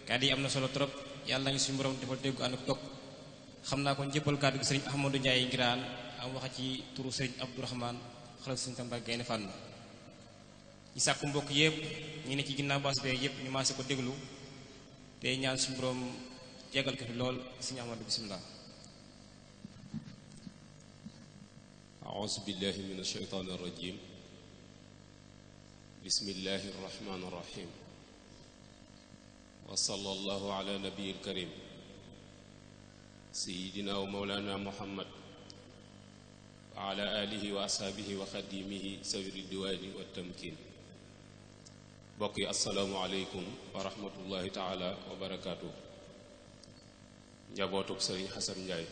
Speaker 1: kàddu yi am na solo trop yàlla nañu suñu borom defal déggu ànd ak topp xam naa ko njëbbal kàddu gi sëriñ Ahmadou Ndiaye Ngiraan am waxa ci turu sëriñ Abdourahmane xalal sëriñ Tamba Gaynde Fànn ñi sàkku mbokk yëpp ñi ne ci ginnaaw baas bee yëpp ñu maase ko déglu te ñaan suñu borom yàggal ko fi lool sëriñ Ahmadou bismillah.
Speaker 4: أعوذ بالله من الشيطان الرجيم بسم الله الرحمن الرحيم وصلى الله على نبي الكريم سيدنا ومولانا محمد وعلى آله وأصحابه وخديمه سوير الدوان والتمكين بقي السلام عليكم ورحمة الله تعالى وبركاته njabootuk Sëriñ Xasan Njaay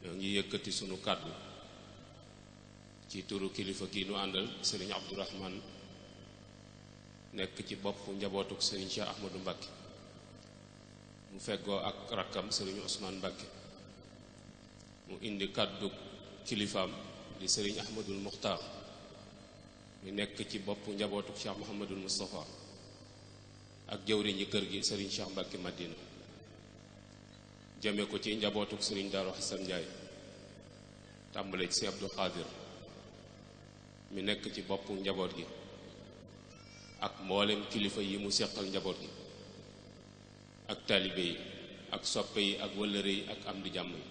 Speaker 4: ñoo ngi yëkkati sunu kàddu ci turu kilifa gi nu àndal sëriñ Abdourahman nekk ci bopp njabootuk sëriñ Cheikh Ahmadou Mbacké mu feggoo ak rakkam sëriñ Ousmane Mbacké mu indi kàddu kilifaam di sëriñ Ahmadul Muxtaar mu nekk ci bopp njabootuk Cheikh Mouhamadul Moustapha ak jëwriñi kër gi sëriñ Cheikh Mbacké Madina jëme ko ci njabootuk sëriñ Daaru Xasan Njaay tàmbale ci Abdou Xaadir mi nekk ci boppu njaboot gi ak mboolem kilifa yi mu seqal njaboot gi ak taalibe yi ak soppe yi ak wëllëre yi ak am di jàmm yi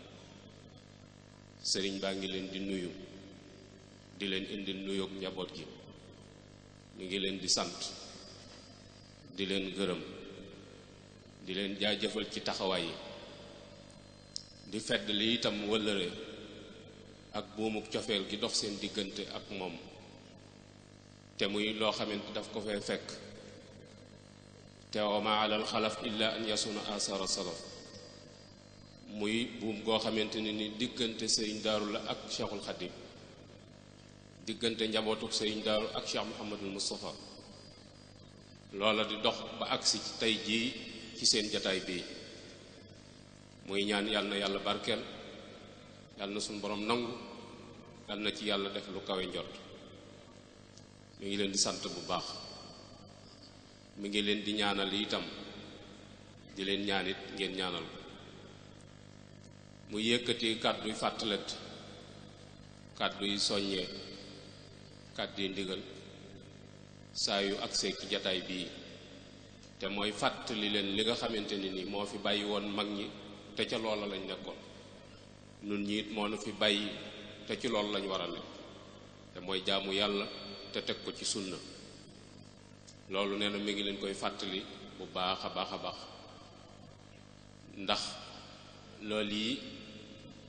Speaker 4: sëriñ baa ngi leen di nuyu di leen indil nuyoog njaboot gi mi ngi leen di sant di leen gërëm di leen jaajëfal ci taxawaay yi di fedd li itam wëllëre ak buumuk cofeel gi dox seen diggante ak moom te muy loo xamante daf ko fee fekk te wa ma alal xalaf illa an yasuna asara salaf muy buum goo xamante ne ni diggante sëriñ daaru la ak cheikhul xadim diggante njabootuk sëriñ daaru ak cheikh muhammadul mustafa loola di dox ba agsi ci tey jii ci seen jataay bii muy ñaan yàlla na yàlla barkeel yàlla na suñu borom nangu yàlla na ci yàlla def lu kawe njort mi ngi leen di sant bu baax mi ngi leen di ñaanal itam di leen ñaanit ngeen ñaanal ko mu yëkkati kàdduy fàttalet kàdduy soññee kàdduy ndigal saa yu agsee ci jataay bii te mooy fàttali leen li nga xamante ni ni moo fi bàyyi woon mag ñi te ca loola lañ nekkoon nun ñi it moo nu fi bàyyi te ci loolu lañ war a nekk te mooy jaamu yàlla te teg ko ci sunna loolu nee na mi ngi leen koy fàttali bu baax a baax a baax ndax loolu yi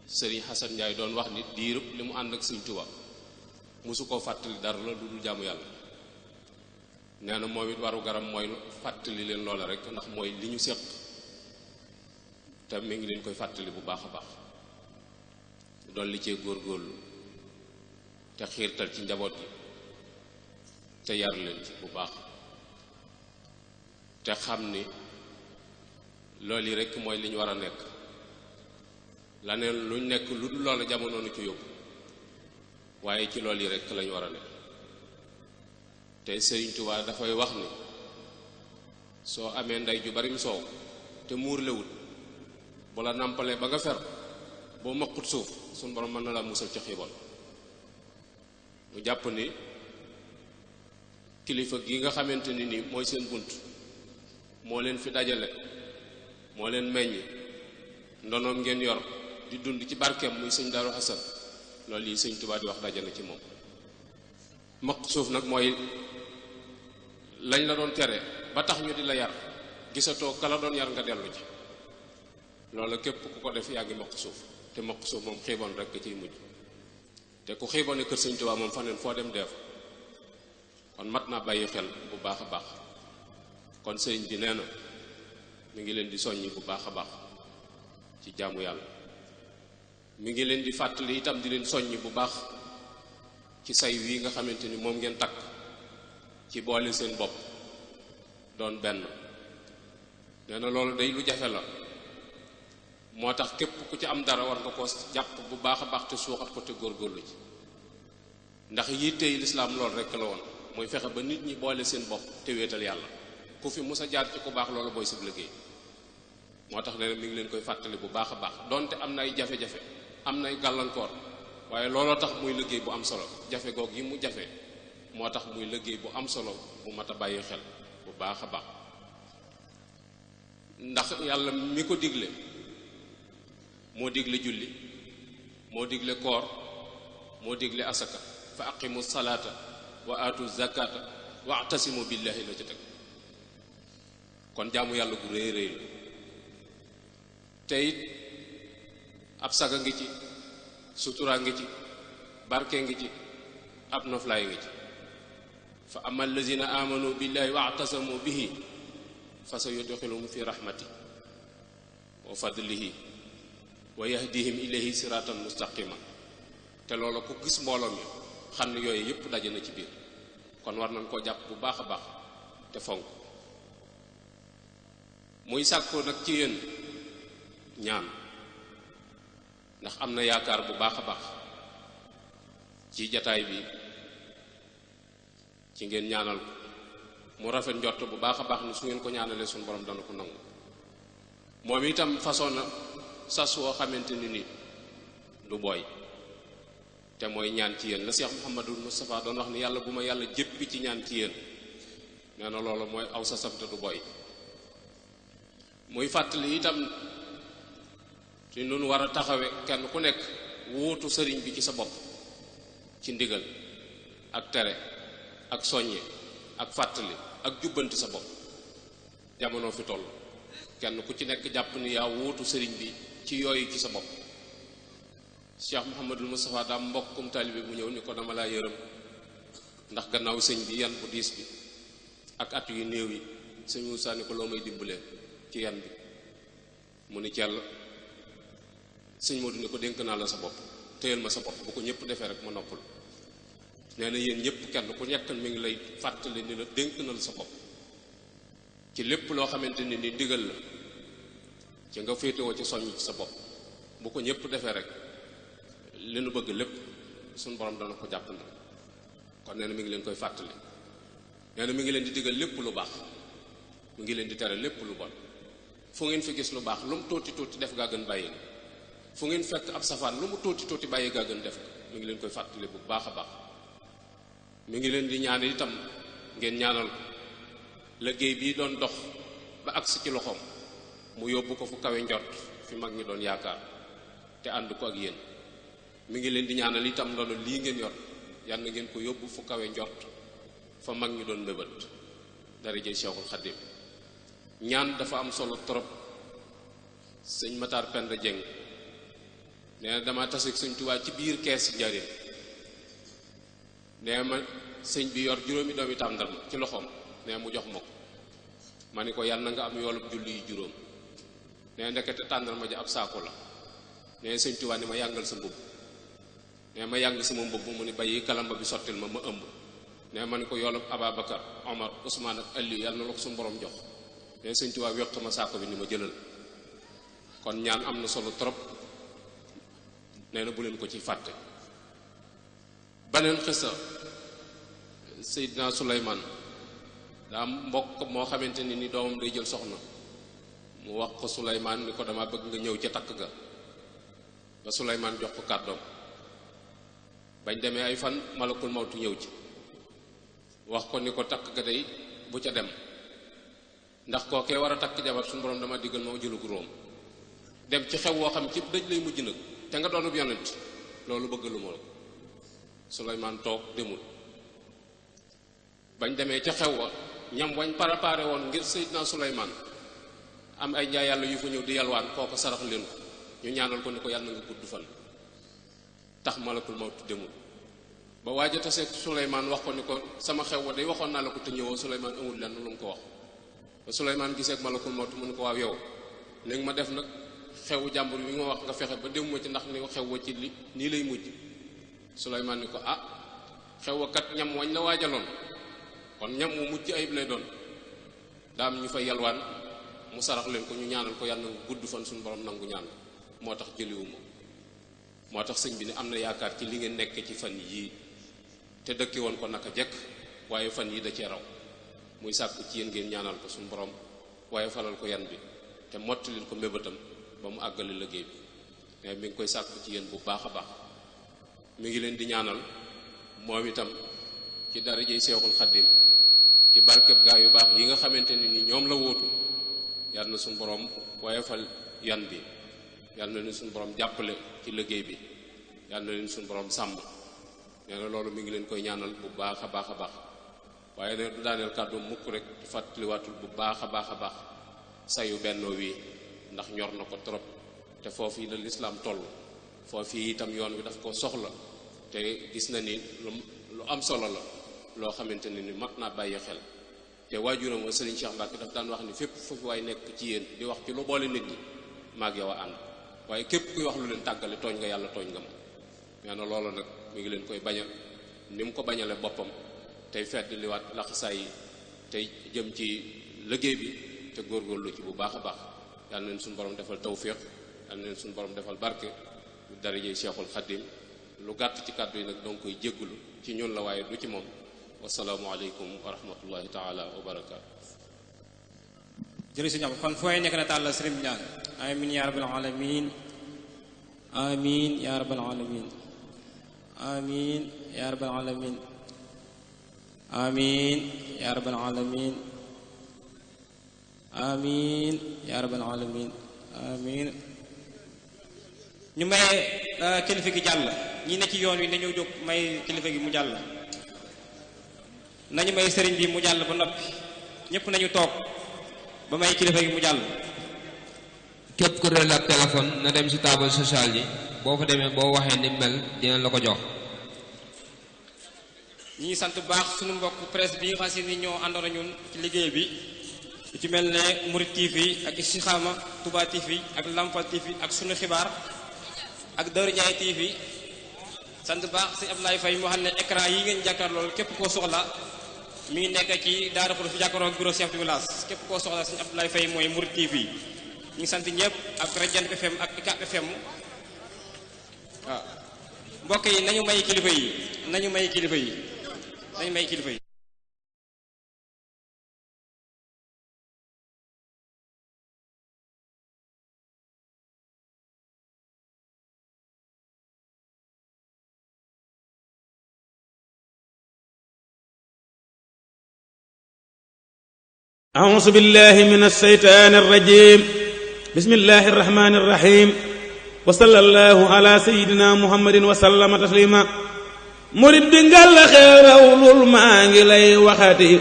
Speaker 4: sëriñ Xasan Njaay doon wax ni diirub li mu ànd ak Sëriñ Tuubaa mosu koo fàttali dara la du dul jaamu yàlla nee na moom it waru garam mooy fàttali leen loola rek ndax mooy li ñu séq te mi ngi leen koy fàttali bu baax a baax doon li cee góorgóorlu te xiirtal ci njaboot gi te yar leen ci bu baax te xam ni loolu yi rekk mooy li ñu war a nekk laneen luñ nekk lu dul loola jamono nu ci yóbbu waaye ci loolu yi rekk lañu war a nekk te Sëriñ Tuubaa dafay wax ni soo amee ndey ju bari mu soow te muur lewut bu la nàmpalee ba nga fer boo maqut suuf suñ borom mën na laa musal ci xiibon mu jàpp ni kilifa gi nga xamante ni nii mooy seen bunt moo leen fi dajale moo leen meññ ndonoom ngeen yor di dund ci barkeem muy sëñ Daaru Xasan loolu yi sëñ Tuubaa di wax dajale ci moom maq suuf nag mooy lañ la doon tere ba tax ñu di la yar gisatoo ka la doon yar nga dellu ci loolu képp ku ko def yaa ngi maq suuf te maq suuf moom xiiboon rek ciy mujj te ku xiiboon ne kër sëñ Tuubaa moom faneen foo dem def kon mat naa bàyyi xel bu baax a baax kon sëriñ bi nee na mi ngi leen di soññi bu baax a baax ci jaamu yàlla mi ngi leen di fàttali itam di leen soññi bu baax ci say wii nga xamante ni moom ngeen takk ci boole seen bopp doon benn nee na loolu day lu jafe la moo tax képp ku ci am dara war nga ko jàpp bu baax a baax te suuxat ko te góorgóorlu ci ndax yittey lislaam loolu rekk la woon mooy fexe ba nit ñi boole seen bopp te wéetal yàlla ku fi mus a jaar ci ku baax loolu mooy sab liggéey moo tax ne mi ngi leen koy fàttali bu baax a baax donte am na ay jafe-jafe am na ay gàllankoor waaye looloo tax muy liggéey bu am solo jafe goog yi mu jafe moo tax muy liggéey bu am solo bu mat a bàyyi xel bu baax a baax ndax yàlla mi ko digle moo digle julli moo digle koor moo digle asaka fa aqimu salaata wa aatu zakata wa atasimu billahi la ci teg kon jaamu yàlla gu rëy rëy la te it ab saga ngi ci sutura ngi ci barke ngi ci ab noflaay ngi ci fa ama allazina amanu billahi wa atasamu bihi fa sa yudxiluhum fi rahmati wa fadlihi wa yahdihim ilayhi siratan mustaqima te loolu ku gis mbooloo mi xam ne yooyu yëpp daje na ci biir kon war nañ koo jàpp bu baax a baax te fonk muy sàkku nag ci yéen ñaan ndax am na yaakaar bu baax a baax ci jataay bi ci ngeen ñaanal ko mu rafet njort bu baax a baax ni su ngeen ko ñaanalee suñu borom dana ko nangu moom itam façon na sas woo xamante ni du booy te te mooy ñaan ci yéen la Cheikh Mouhamadul Moustapha doon wax ni yàlla bu ma yàlla jéppi ci ñaan ci yéen nee na loolu mooy aw sa samte du boy muy fàttali itam ci nun war a taxawe kenn ku nekk wuutu sëriñ bi ci sa bopp ci ndigal ak tere ak soññe ak fàttali ak jubbanti sa bopp jamono fi toll kenn ku ci nekk jàpp ni yaa wuutu sëriñ bi ci yooyu ci sa bopp Cheikh Mouhamadul Moustapha daa mbokkum taalibe bu ñëw ni ko dama laa yërëm ndax gannaaw sëñ bi yan bu diis bi ak at yu néew yi sëñ Moussa ni ko loo may dimbalee ci yan bi mu ni cell sëñ Modou ni ko dénk naa la sa bopp téyal ma sa bopp bu ko ñëpp defee rek ma noppal nee na yéen ñëpp kenn ku nekk mi ngi lay fàttali ni la dénk na la sa bopp ci lépp loo xamante ni ndigal la ci nga féetewoo ci soññ ci sa bopp bu ko ñëpp defee rek li nu bëgg lépp suñu borom dana ko jàppandal kon nee na mi ngi leen koy fàttali nee na mi ngi leen di digal lépp lu baax mi ngi leen di tere lépp lu bon fu ngeen fi gis lu baax lu mu tuuti tuuti def gaa gën bàyyi fu ngeen fekk ab safaan lu mu tuuti tuuti bàyyi gaa gën def mi ngi leen koy fàttali bu baax a baax mi ngi leen di ñaanal itam ngeen ñaanal ko liggéey bii doon dox ba agsi ci loxoom mu yóbbu ko fu kawe njort fi mag ñi doon yaakaar te ànd ko ak yéen mi ngi leen di ñaanal itam loolu lii ngeen yor yal na ngeen ko yóbbu fu kawe njort fa mag ñi doon mbébét daraje Cheikhul Khadim ñaan dafa am solo trop sëñ Matar Penda Dieng nee na dama taseeg sëñ Tuubaa ci biir kees njariñ nee ma sëñ bi yor juróomi doomi tàndarma ci loxoom nee mu jox ma ko ma ni ko yàlla na nga am yoolub julli yu juróom nee ndekete tàndarma ji ab saako la nee sëñ Tuubaa ni ma yàngal sa mbubb nee ma yàng sama mbubb mu ni bàyyi kalamba bi sottil ma ëmb nee ma ni ko yoolub Ababacar Omar Ousmane ak Aliou yàlla na la ko suñu borom jox nee sëñ Tuubaa wéq ma saako bi ni ma jëlal kon ñaan am na solo trop nee na bu leen ko ci fàtte beneen xisa Seydina Souleymane daa mbokk moo xamante ni doomam day jël soxna mu wax ko Souleymane ni ko dama bëgg nga ñëw ca takk ga ba Souleymane jox ko kàddoom bañ demee ay fan malakul mawtu ñëw ci wax ko ni ko takk ga day bu ca dem ndax kookee war a takk jabar suñu borom dama diggal moo jëlu róom dem ci xew woo xam ci dëj lay mujj nag te nga doonub yonent loolu bëgg lu ma la Souleymane toog demul bañ demee ca xew wa ñam wañ préparé woon ngir Seydina Souleymane am ay njaay yàlla yu fa ñëw di yalwaan kooko sarax leen ko ñu ñaanal ko ni ko yàlla nga gudd fan tax malakul mawt demul ba waaja taseeg Souleymane wax ko ni ko sama xew wa day waxoon naa la ko te ñëwoo Souleymane amul lenn lu mu ko wax ba Souleymane giseeg malakul mawt mu ni ko waaw yow léegi ma def nag xewu jàmbur bi nga wax nga fexe ba demuma ci ndax ni xew wa ci li nii lay mujj Souleymane ni ko xew wa kat ñam wañ la waajaloon kon ñam mu mujj ayib lay doon daam ñu fa yalwaan mu sarax leen ko ñu ñaanal ko yàlla nga gudd fan suñu borom nangu ñaan moo tax jëliwuma moo tax sëñ bi ne am na yaakaar ci li ngeen nekk ci fan yii te dëkke woon ko naka jekk waaye fan yi da cee raw muy sàkku ci yéen ngeen ñaanal ko suñu borom waaye falal ko yan bi te mottalil ko mébétam ba mu àggale liggéey bi mais mi ngi koy sàkku ci yéen bu baax a baax mi ngi leen di ñaanal moom itam ci darajey Seexul Xaddim ci barkeb gaa yu baax yi nga xamante ni ñoom la wóotu yal na suñu borom woyofal yan bi yal na leen suñu borom jàppale ci liggéey bi yal na leen suñu borom sàmm nee na loolu mi ngi leen koy ñaanal bu baax a baax a baax waaye ne du daaneel kàddu mukk rek di fàttaliwaatul bu baax a baax a baax sayu bennoo wi ndax ñor na ko trop te foofu yi la lislaam toll foofu yi itam yoon wi daf ko soxla te gis na ni lu am solo la loo xamante ne ni mat naa bàyyi xel te waajuram wa Serigne Cheikh Mbacke daf daan wax ni fépp foofu waay nekk ci yéen di wax ci lu boole nit ñi maag yow a ànd waaye képp kuy wax lu leen tàggale tooñ nga yàlla tooñ nga ma nee na loolu nag mi ngi leen koy bañal ni mu ko bañale boppam tey fedd liwaat laxasaay yi tey jëm ci liggéey bi te góorgóorlu ci bu baax a baax yàlla neen suñu borom defal tawfiq yàlla neen suñu borom defal barke lu darajey Cheikhul Khadim lu gàtt ci kàddu yi nag donc koy jéggulu ci ñun la waaye du ci moom wasalaamualeykum wa rahmatullahi taala wa barakaatu.
Speaker 1: jërëjëf sëñ Abdou kon fooy nekk na tàll sëriñ ñaan amin ya rabbal alamin amin ya rabbal alamin آمين يا رب العالمين آمين يا رب العالمين آمين يا رب العالمين آمين ñu may kilifa gi jàll ñi ne ci yoon wi nañu jóg may kilifa gi mu jàll nañu may sëriñ bi mu jàll ba noppi ñëpp nañu toog ba may kilifa gi mu jàll.
Speaker 5: képp ku réer ak téléphone na dem ci table sociale yi boo fa demee boo waxee ni mel dina la ko jox.
Speaker 1: ñi ngi sant bu baax suñu mbokk presse bi nga xam ni ñoo àndoon ñun ci liggéey bi lu ci mel ne Murid TV ak Istikhama Touba TV ak Lampal TV ak sunu xibaar ak Darou Ndiaye TV sant bu baax sëñ Abdoulaye Faye moo xam ne écran yi ngeen jàkkaar loolu képp koo soxla mi ngi nekk ci Daara Khoudoss fi jàkkaaroo bureau chef de village képp koo soxla sëñ Abdoulaye Faye mooy Murid TV ñu ngi sant ñëpp ak Radiant FM ak ICAP FM waaw mbokk yi nañu may kilifa yi nañu may kilifa yi nañu may kilifa yi.
Speaker 6: أعوذ بالله من الشيطان الرجيم بسم الله الرحمن الرحيم وصلى الله على سيدنا محمد وسلم تسليما murid bi ngal xeerawlul maa ngi lay waxati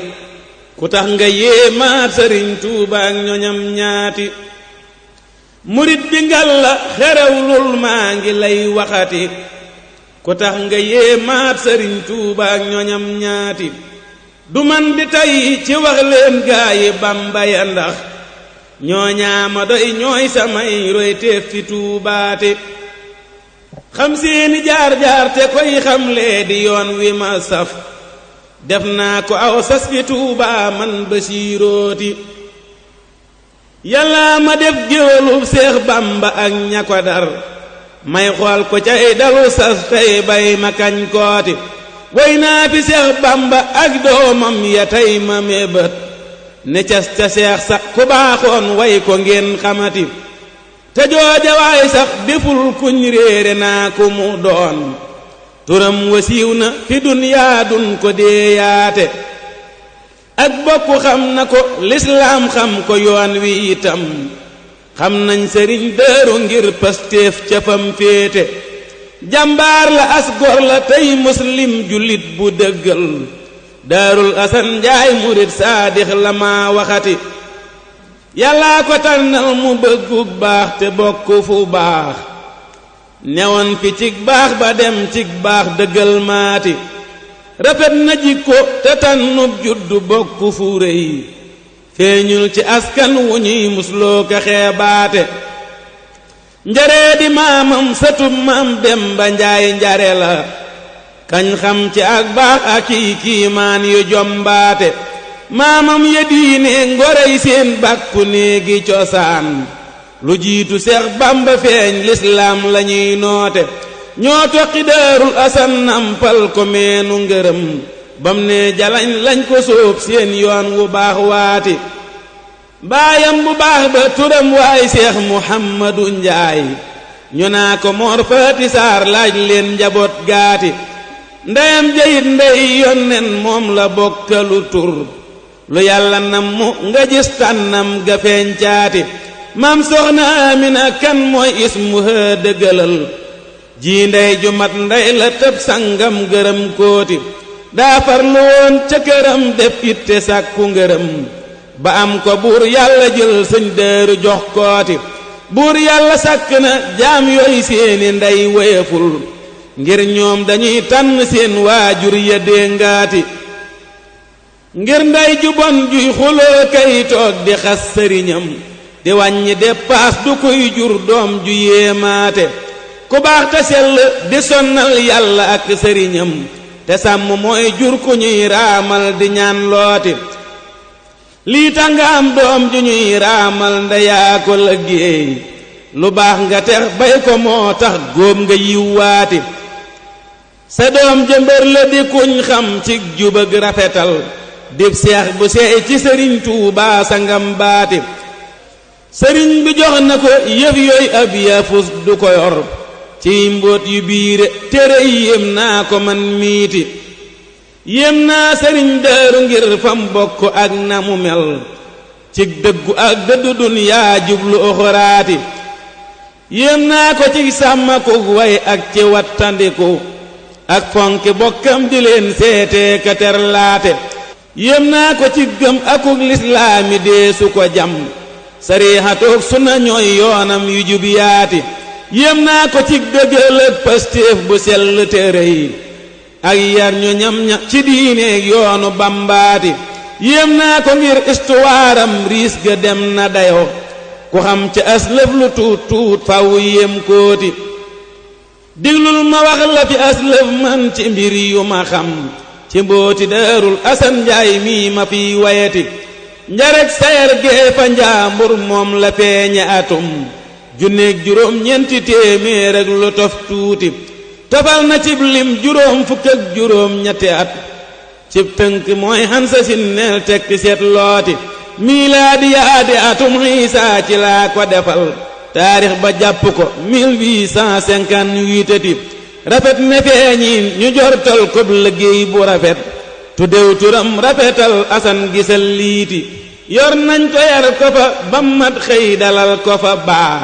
Speaker 6: ku tax nga yéemaat Sëriñ Tuuba ak ñoñam ñaati murid bi ngal xeerawlul maa ngi lay waxati ku tax nga yéemaat Sëriñ Tuuba ak ñoñam ñaati du man di tey ci wax leen gaayi Bamba ya ndax ñoo ñaama doy ñooy samay roy teef fi tuubaate xam seeni jaar-jaar te koy xamlee di yoon wi ma saf def naa ko aw sas fi Tuuba man Basiirooti yàlla ma def géwalub Seex Bamba ak ña ko dar may xool ko cay dalu sas tey bay ma kañ kooti way naa fi Seex Bamba ak doomam ya tey ma mébét ne cas ca seex sax ku baaxoon way ko ngeen xamati te jooja waay sax deful kuñ réere naa ku mu doon turam wasiiw na fi dunyaa dun ko deeyaate ak bokk xam na ko lislaam xam ko yoon wi itam xam nañ sëriñ Daaru ngir pastéef ca fam féete jàmbaar la as gor la tey muslim jullit bu dëggal Daarul Asan Njaay murid saadix la maa waxati yàllaa ko tànnal mu bëggug baax te bokk fu baax newoon fi cig baax ba dem cig baax dëggal maati rafet na jikko te tànnub juddu bokk fu rëy feeñul ci askan wu ñuy musloo ka xeebaate njaree di maamam satub maam Demba Njaay njare la kañ xam ci ak baax ak kiimaan yu jombaate maamam ya diine ngorey seen bàkku néegi cosaan lu jiitu Seex Bamba feeñ lislaam lañuy noote ñoo toqi Daarul Asan nampal ko meenu ngërëm bam ne jalañ lañ ko sóob seen yoon wu baax waati baayam bu baax ba turam waay Seex Muhammadu Njaay ñu naa ko Moor Faati Saar laaj leen njaboot gaati ndeyam jayit ndey yonnen moom la bokkalu tur lu yàlla nam mu nga gis tànnam ga feeñ caati maam Soxna Amina kan mooy ismuha dëggalal ji ndey ju mat ndey la tëb sangam gërëm kooti daa farlu woon ca këram def itte sàkku ngërëm ba am ko buur yàlla jël sëñ Daaru jox kooti buur yàlla sàkk na jaam yooyu seeni ndey woyeful ngir ñoom dañuy tànn seen waajur ya déngaati ngir ndey ju bon juy xuloo kay toog di xas sëriñam di wàññi dépaas du koy jur doom ju yéemaate ku baax te sell di sonnal yàlla ak sëriñam te sàmm mooy jur ku ñuy raamal di ñaan looti lii tax nga am doom ju ñuy raamal ndeyaa ko liggéey lu baax nga tex bay ko moo tax góob nga yiwwaati sa doom jëmbër la di kuñ xam ci jubag rafetal dib seex bu seey ci sëriñ Tuubaa sa ngam baati sëriñ bi jox na ko yëf yooyu ab yafus du ko yor ciy mbóot yu biire tere yéem naa ko man miiti yéem naa sëriñ Daaru ngir fam bokk ak na mu mel cig dëggu ak dëddu dunyaa jublu oxoraati yéem naa ko ci sàmmakuk way ak ci wattandiku ak fonki bokkam di leen seetee ka terlaate yéem naa ko ci gëm akuk lislaami deesu ko jam sariixatook sunna ñooy yoonam yu jub yaati yéem naa ko ci dëggal ak pastéef bu sell te rëy ak yar ñu ñam ña ci diineeg yoonu bambaati yéem naa ko ngir istuwaaram riis ga dem na dayo ku xam ca aslëf lu tuut tuut faw yéem kooti diglul ma wax la fi aslëf man ci mbir yu ma xam ci mbooti Daarul Asan Njaay mii ma fiy wayati njarek sayer gee fa njaambur moom la feeñe atum junneeg juróom ñeenti téeméer ak lu tof tuuti tofal na cib lim juróom fukk ak juróom ñetti at cib tënk mooy xansa sinneel tekki seet looti miilaadi yaadi atum Iisaa ci laa ko defal taarix ba jàpp ko 1858 rafet ne feeñiin ñu jortal ko liggéey bu rafet tuddew turam rafetal asan gisal liiti yor nañ ko yar ko fa ba mat xëy dalal ko fa baa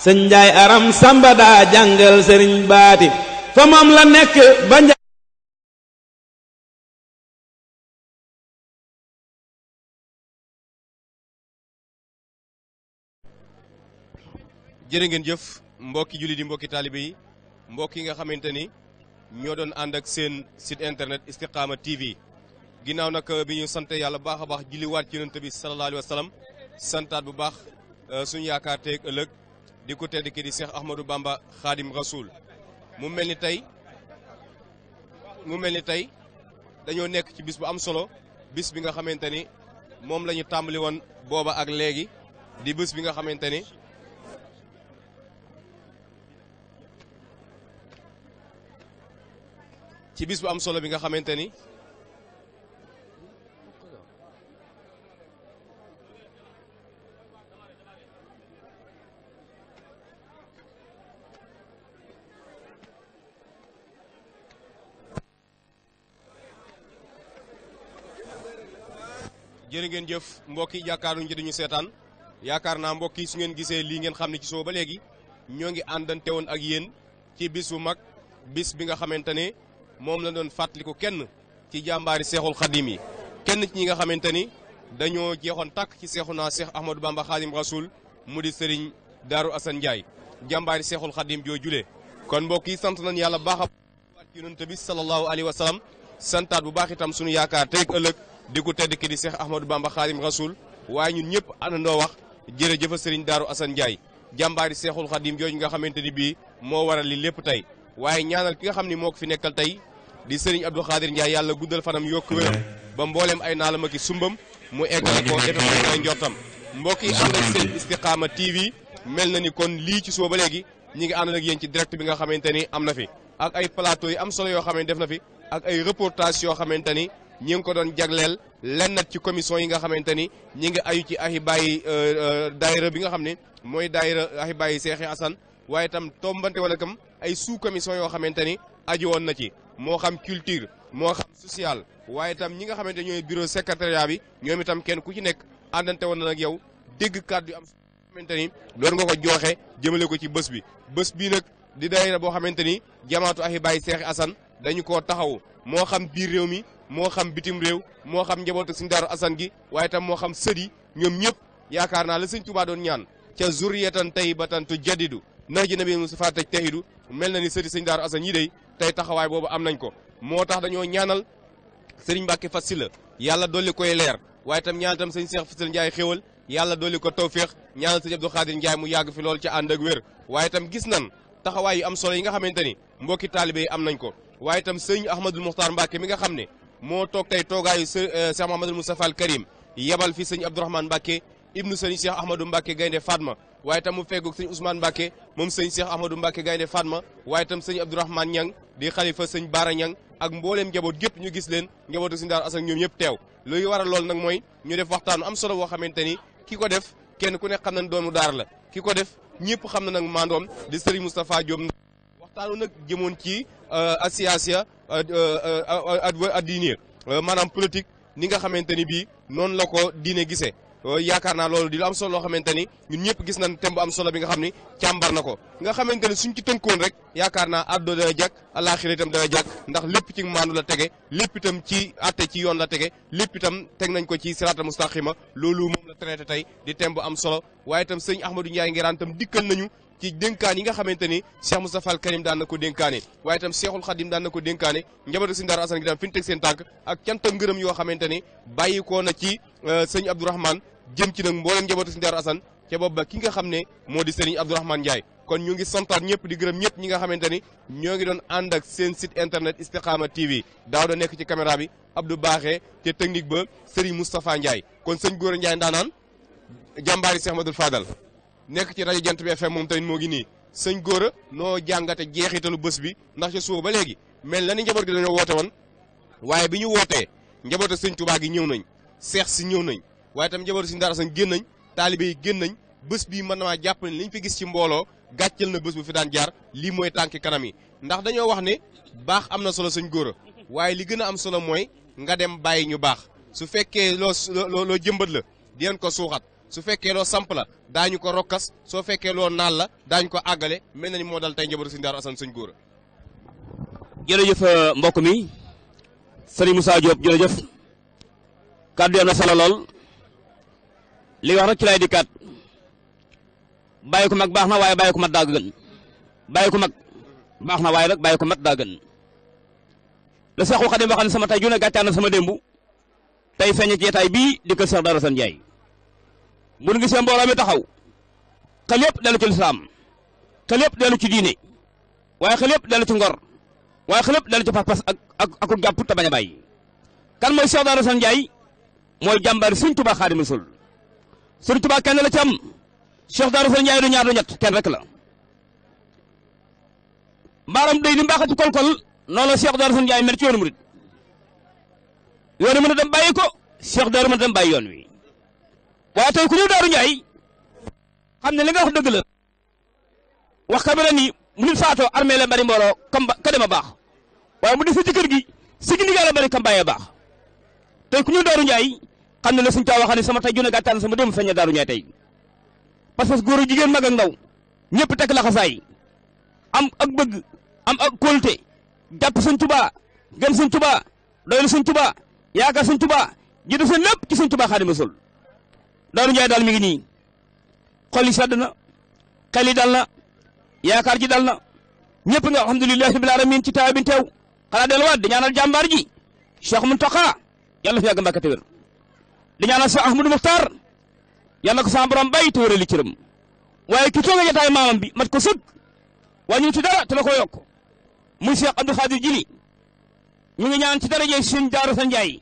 Speaker 6: sëñ Njaay aram samba daa jàngal sëriñ baati fa moom la nekk ba
Speaker 7: jërë ngeen jëf mbokki jullit yi mbokki taalibe yi mbokk yi nga xamante ni ñoo doon ànd ak seen site internet Istikhama TV ginnaaw nag bi ñu sant yàlla baax a baax julliwaat ci yonent bi sallallahu alayhi wa sallam santaat bu baax suñu yaakaar teeg ëllëg di ko tedd ki di Cheikh Ahmadou Bamba Khadim Rasoul mu mel ni tey dañoo nekk ci bis bu am solo bis bi nga xamante ni moom la ñu tàmbali woon booba ak léegi di bis bi nga xamante ni ci bis bu am solo bi nga xamante ni jërë ngeen jëf mbokk yi jàkkaaruñu ci dañu seetaan yaakaar naa mbokk yi su ngeen gisee lii ngeen xam ne ci soo ba léegi ñoo ngi àndante woon ak yéen ci bis bu mag bis bi nga xamante ne moom la doon fàttaliku kenn ci jàmbaari seexul xadim yi kenn ci ñi nga xamante ni dañoo jeexoon tàkk ci seexu naa Seex Ahmadou Bamba Xaadim Rasul mu di sëriñ Daaru Asan Njaay jàmbaari seexul xadim joo julee kon mbokk yi sant nañ yàlla baax a ci yonent bi sallallahu alayhi wa sallam santaat bu baax itam suñu yaakaar tey ëllëg di ko tedd ki di Seex Ahmadou Bamba Xaadim Rasul waaye ñun ñëpp àndandoo wax jërëjëfa sëriñ Daaru Asan Njaay jàmbaari seexul xadim jooju nga xamante ni bii moo waral li lépp tey waaye ñaanal ki nga xam ni moo ko fi nekkal tey di sëriñ Abdou Khadir Ndiaye yàlla guddal fanam yokk wéram ba mbooleem ay naalam ak i sumbam mu eggale ko defe ko ay njortam mbokk yi ànd ak seen Istikhama TV mel na ni kon lii ci soo ba léegi ñi ngi ànd ak yéen ci direct bi nga xamante ni am na fi ak ay plateau yi am solo yoo xam ne def na fi ak ay reportage yoo xamante ni ñi ngi ko doon jagleel lennat ci commission yi nga xamante ni ñi ngi ayu ci ahibaayi daayira bi nga xam ne mooy daayira ahibaayi Seexi Asan waaye itam tombante wala itam ay sous commission yoo xamante ni aju woon na ci moo xam culture moo xam social waaye itam ñi nga xamante ñooy bureau secrétariat bi ñoom itam kenn ku ci nekk àndante woon na nag yow dégg kàddu yu am xamante ni doon nga ko jooxe jëmale ko ci bés bii nag di daayira boo xamante ni jamaatu ahibaayi Seexi Asan dañu koo taxaw moo xam biir réew mi moo xam bitim réew moo xam njabootu Sëñ Daaru Asan gi waaye itam moo xam sët yi ñoom ñëpp yaakaar naa la Sëñ Tuubaa doon ñaan ca zurriyatan tayyibatan tujaddidu nahji nabi Mustafa tajtahidu mel na ni sëti Sëñ Daaru Asan yi day tey taxawaay boobu am nañ ko moo tax dañoo ñaanal Sëriñ Mbàkke Fat Silla yàlla dolli koy leer waaye itam ñaanal itam Sëñ Seex Fasil Njaay xéwal yàlla dolli ko tawféex ñaanal Sëñ Abdou Khadir Njaay mu yàgg fi lool ca ànd ak wér waaye itam gis nan taxawaay yu am solo yi nga xamante ni mbokki taalibe yi am nañ ko waaye itam Sëñ Ahmadul Muxtaar Mbàkke mi nga xam ne moo toog tey toogaayu Cheikh Mahamadul Moustapha al Karim yebal fi Sëñ Abdourahmane Mbàkke ibnu Sëñ Cheikh Ahmadou Mbàkke Gaynde Fatma waaye itam mu feggoog Sëñ Ousmane Mbàkke moom Sëñ Cheikh Ahmadou Mbàkke Gaynde Fatma waaye itam Sëñ Abdourahmane Ñang di xalifa Sëñ Baara Ñang ak mbooleem njaboot gépp ñu gis leen njabootu Sëñ Daaru Asan ñoom ñëpp teew luy waral loolu nag mooy ñu def waxtaanu am solo boo xamante ni ki ko def kenn ku ne xam nañ doomu daara la ki ko def ñëpp xam na nag maandoom di Sëriñ Moustapha Diop waxtaanu nag jëmoon ci asiyaasiya addiine maanaam politique ni nga xamante ni bii noonu la ko diine gisee yaakaar naa loolu di lu am solo loo xamante ni ñun ñëpp gis nañ thème bu am solo bi nga xam ni càmbar na ko nga xamante ni suñ ci tënkoon rek yaakaar naa àdduna dana jàkk àllaaxira itam dana jàkk ndax lépp ci maandu la tege lépp itam ci àtte ci yoon la tege lépp itam teg nañ ko ci sirata mustaqima loolu moom la traité tey di thème bu am solo waaye itam sëñ Ahmadou Ndiaye Nguérane itam dikkal nañu ci dénkaan yi nga xamante ni Cheikh Moustapha Al Karim daan na ko dénkaane waaye itam Cheikhul Khadim daan na ko dénkaane njabootu Sëñ Daaru Asan gi daan fi ñu teg seen tànk ak cant ak ngërëm yoo xamante ni bàyyikoo na ci sëñ Abdourahmane jëm ci nag mboolem njabootu Sëñ Daaru Asan ca boobu ba ki nga xam ne moo di sëriñ Abdourahmane Ndiaye kon ñu ngi santaat ñëpp di gërëm ñëpp ñi nga xamante ni ñoo ngi doon ànd ak seen site internet Istikhama TV daaw da nekk ci caméra bi Abdou Baaxe te technique ba Serigne Moustapha Ndiaye kon sëñ Gora Ndiaye ndaanaan jàmbaari Cheikh Ahmadou Fadal nekk ci rajo Jant bi FM moom tamit moo ngi nii sëñ Gora noo jàngate jeexitalu bés bi ndax ca suba ba léegi mel na ni njaboot gi dañoo woote woon waaye bi ñu wootee njabootu sëñ Touba gi ñëw nañ seex si ñëw nañ waaye tam njabootu Sëñ Daaru Asan génn nañ taalibe yi génn nañ bés bii mën na maa jàpp ne liñ fi gis ci mbooloo gàcceel na bés bu fi daan jaar lii mooy tànki kanam yi ndax dañoo wax ne baax am na solo sëñ Gora waaye li gën a am solo mooy nga dem bàyyi ñu baax su fekkee loo jëmbat la di leen ko suuxat su fekkee loo samp la daañu ko rokkas soo fekkee loo naal la daañu ko àggale mel na ni moo dal tey njabootu Sëñ Daaru Asan sëñ Gora.
Speaker 8: jërëjëf mbokk mi Serigne Moussa Diop jërëjëf kàddu yi am na solo lool li wax rek ci lay dikkaat bàyyi ko mag baax na waaye bàyyi ko mat daa gën bàyyi ko mag baax na waaye rek bàyyi ko mat daa gën la Seexul Xadim waxal ne sama tey june gàccaan na sama démbu tey feeñ ci yetaay bii di ko Cheikh Daaru Asan Ndiaye bu nu gisee mbooloo mi taxaw xel yëpp dellu ci lislaam xel yëpp dellu ci diine waaye xel yëpp dellu ci ngor waaye xel yëpp dellu ci pas-pas ak jàpp te bañ a bàyyi kan mooy Cheikh Daaru Asan Ndiaye mooy jàmbaari Sëñ Tuubaa Xaadimu Rasuul Sëñ Tuubaa kenn la ci am Cheikh Daaru Asan Ndiaye du ñaar du ñett kenn rek la mbaaram day ni mbaaxati kolkol noonu la Cheikh Daaru Asan Ndiaye mel ci yoonu murid yoonu mën a dem bàyyi ko Cheikh Daaru mën a dem bàyyi yoon wi waaye tey ku ñëw Daaru Ndiaye xam ne li nga wax dëgg la wax ka ni mu nit faatoo armée la bari mbooloo ka dem a baax waaye mu def ci kër gi si gi ndigaa la bari kam bàyyee baax tey ku ñëw Daaru Ndiaye xam ne la suñu caa wax ne sama tey junne gàttaan sama dem feeña Daaru Ndiaye tey parce que góor jigéen mag ak ndaw ñëpp teg la xasaay am ak bëgg am ak kóolute jàpp Sëñ Tuubaa gën Sëñ Tuubaa doylu Sëñ Tuubaa yaakaar Sëñ Tuubaa jiitu seen lépp ci Sëñ Tuubaa Xaadimu Rasuul Daaru Ndiaye daal mi ngi nii xol yi sedd na xel yi dal na yaakaar ji dal na ñëpp nga alhamdulillahi rabbil alamin ci taay bi teew xanaa delluwaat di ñaanal jàmbaar ji Cheikh Mountakha yàlla fi yàgg Mbàkke te wér di ñaanal Cheikh Ahmadou Mokhtar yàlla ko sama borom bàyyi te wérali cëram waaye ki toog a jotaay maamam bi mat ko sëg wàññi ci dara te la ko yokk muy Cheikh Abdou Khadir Jili ñu ngi ñaan ci daraje Sëñ Daaru Asan Ndiaye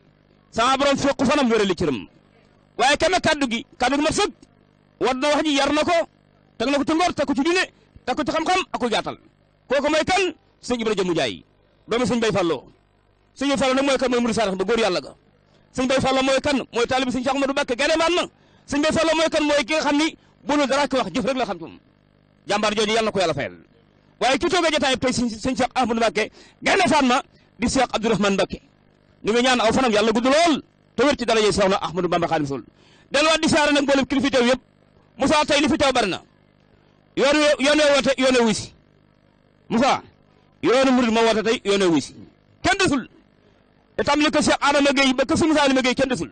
Speaker 8: sama borom fekk fanam wérali cëram waaye keme kaddu gi mat sëg war na wax ji yar na ko teg na ko ci ngor teg ko ci diine teg ko ci xam-xam ak ko gàttal kooku mooy kan sëñ Ibra Jëmu Njaay doomu sëñ Bay Fallo sëñ Bay Fallo nag mooy kan mooy murid saadax ba góor yàlla ga sëñ Bay Fallo mooy kan mooy taalibi sëñ Cheikh Ahmadou Mbacké gane maan na sëñ Bay Fallo mooy kan mooy ki nga xam ni bunu dara ko wax jëf rek la xam ci moom jàmbaar jooju yàlla na ko yàlla fayal waaye ki toogee jotaay tey sëñ Cheikh Ahmadou Mbacké gane faan ma di Cheikh Abdourahmane Mbacké ñu ngi ñaan aw fanam yàlla gudd lool te wér ci daraje Cheikh Ahmadou Bamba Xaadimu Rasuul delluwaat di saare nag mboolem kilifa teew yëpp Moussa tey li fi teew bari na yoone woote yoone wuy si Moussa yoonu murid moo woote tey yoone wuy si kenn desul te tàmbali ko Cheikh Adama Gueye ba ko Sëñ Saalima Gueye kenn desul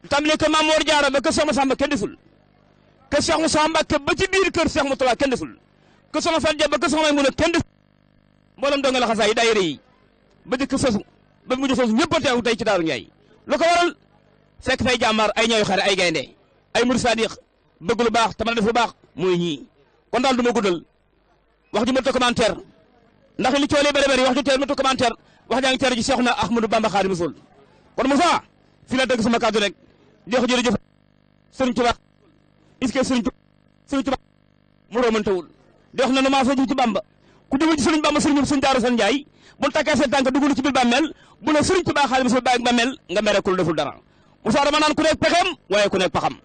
Speaker 8: te tàmbali ko Mame Mor Diarra ba ko Cheikh Massamba kenn desul que Cheikh Moussa Mbacké ba ci biir kër Cheikh Moutala kenn desul que Soxna Fatou Dia ba ko Soxna Maymuna kenn desul mboolem donga la xasaay yi daayira yi ba jëkk sosu ba mujj sosu ñëpp a teew tey ci Daaru Ndiaye lu ko waral fekk fay jàmbaar ay ñooy xare ay gaynde ay murid sadiq bëgg lu baax te mën a def lu baax mooy ñii kon daal du ma guddal wax ji ma to commentaire ndax li coolee bëri bëri wax ju teer ma to commentaire wax jaa ngi teer ji Seexuna Ahmadou Bamba Xaadimu Rasuul kon Moussa fi la dëgg sama kàddu rek di wax jërëjëf Sëriñ Tuubaa est-ce que Sëriñ Tuubaa mu roomantewul di wax na nu maa fa ji ci Bamba ku dugg ci Sëriñ Bamba Sëriñ Daaru Asan Njaay bu takkee seen tànk dugg ci biir bàmmeel bu la Sëriñ Tuubaa Xaadimu Rasuul bàyyi bàmmeel nga mere ku deful dara Moussa dama naan ku nekk pexeem waaye ku nekk paxam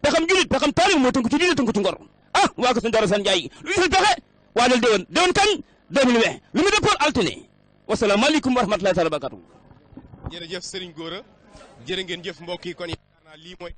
Speaker 8: pexam julit pexam taalib moo tënku ci diine tënku ci ngor ah waa ko Sëñ Daaru Asan Njaay lu seen pexe waajal déwén kañ 2020 lu mu dëppoon altine wasalaamaaleykum wa rahmatulahi taala wa barakatuh
Speaker 7: jërëjëf Serigne Gora jërë ngeen jëf mbokk yi kon yaakaar naa lii mooy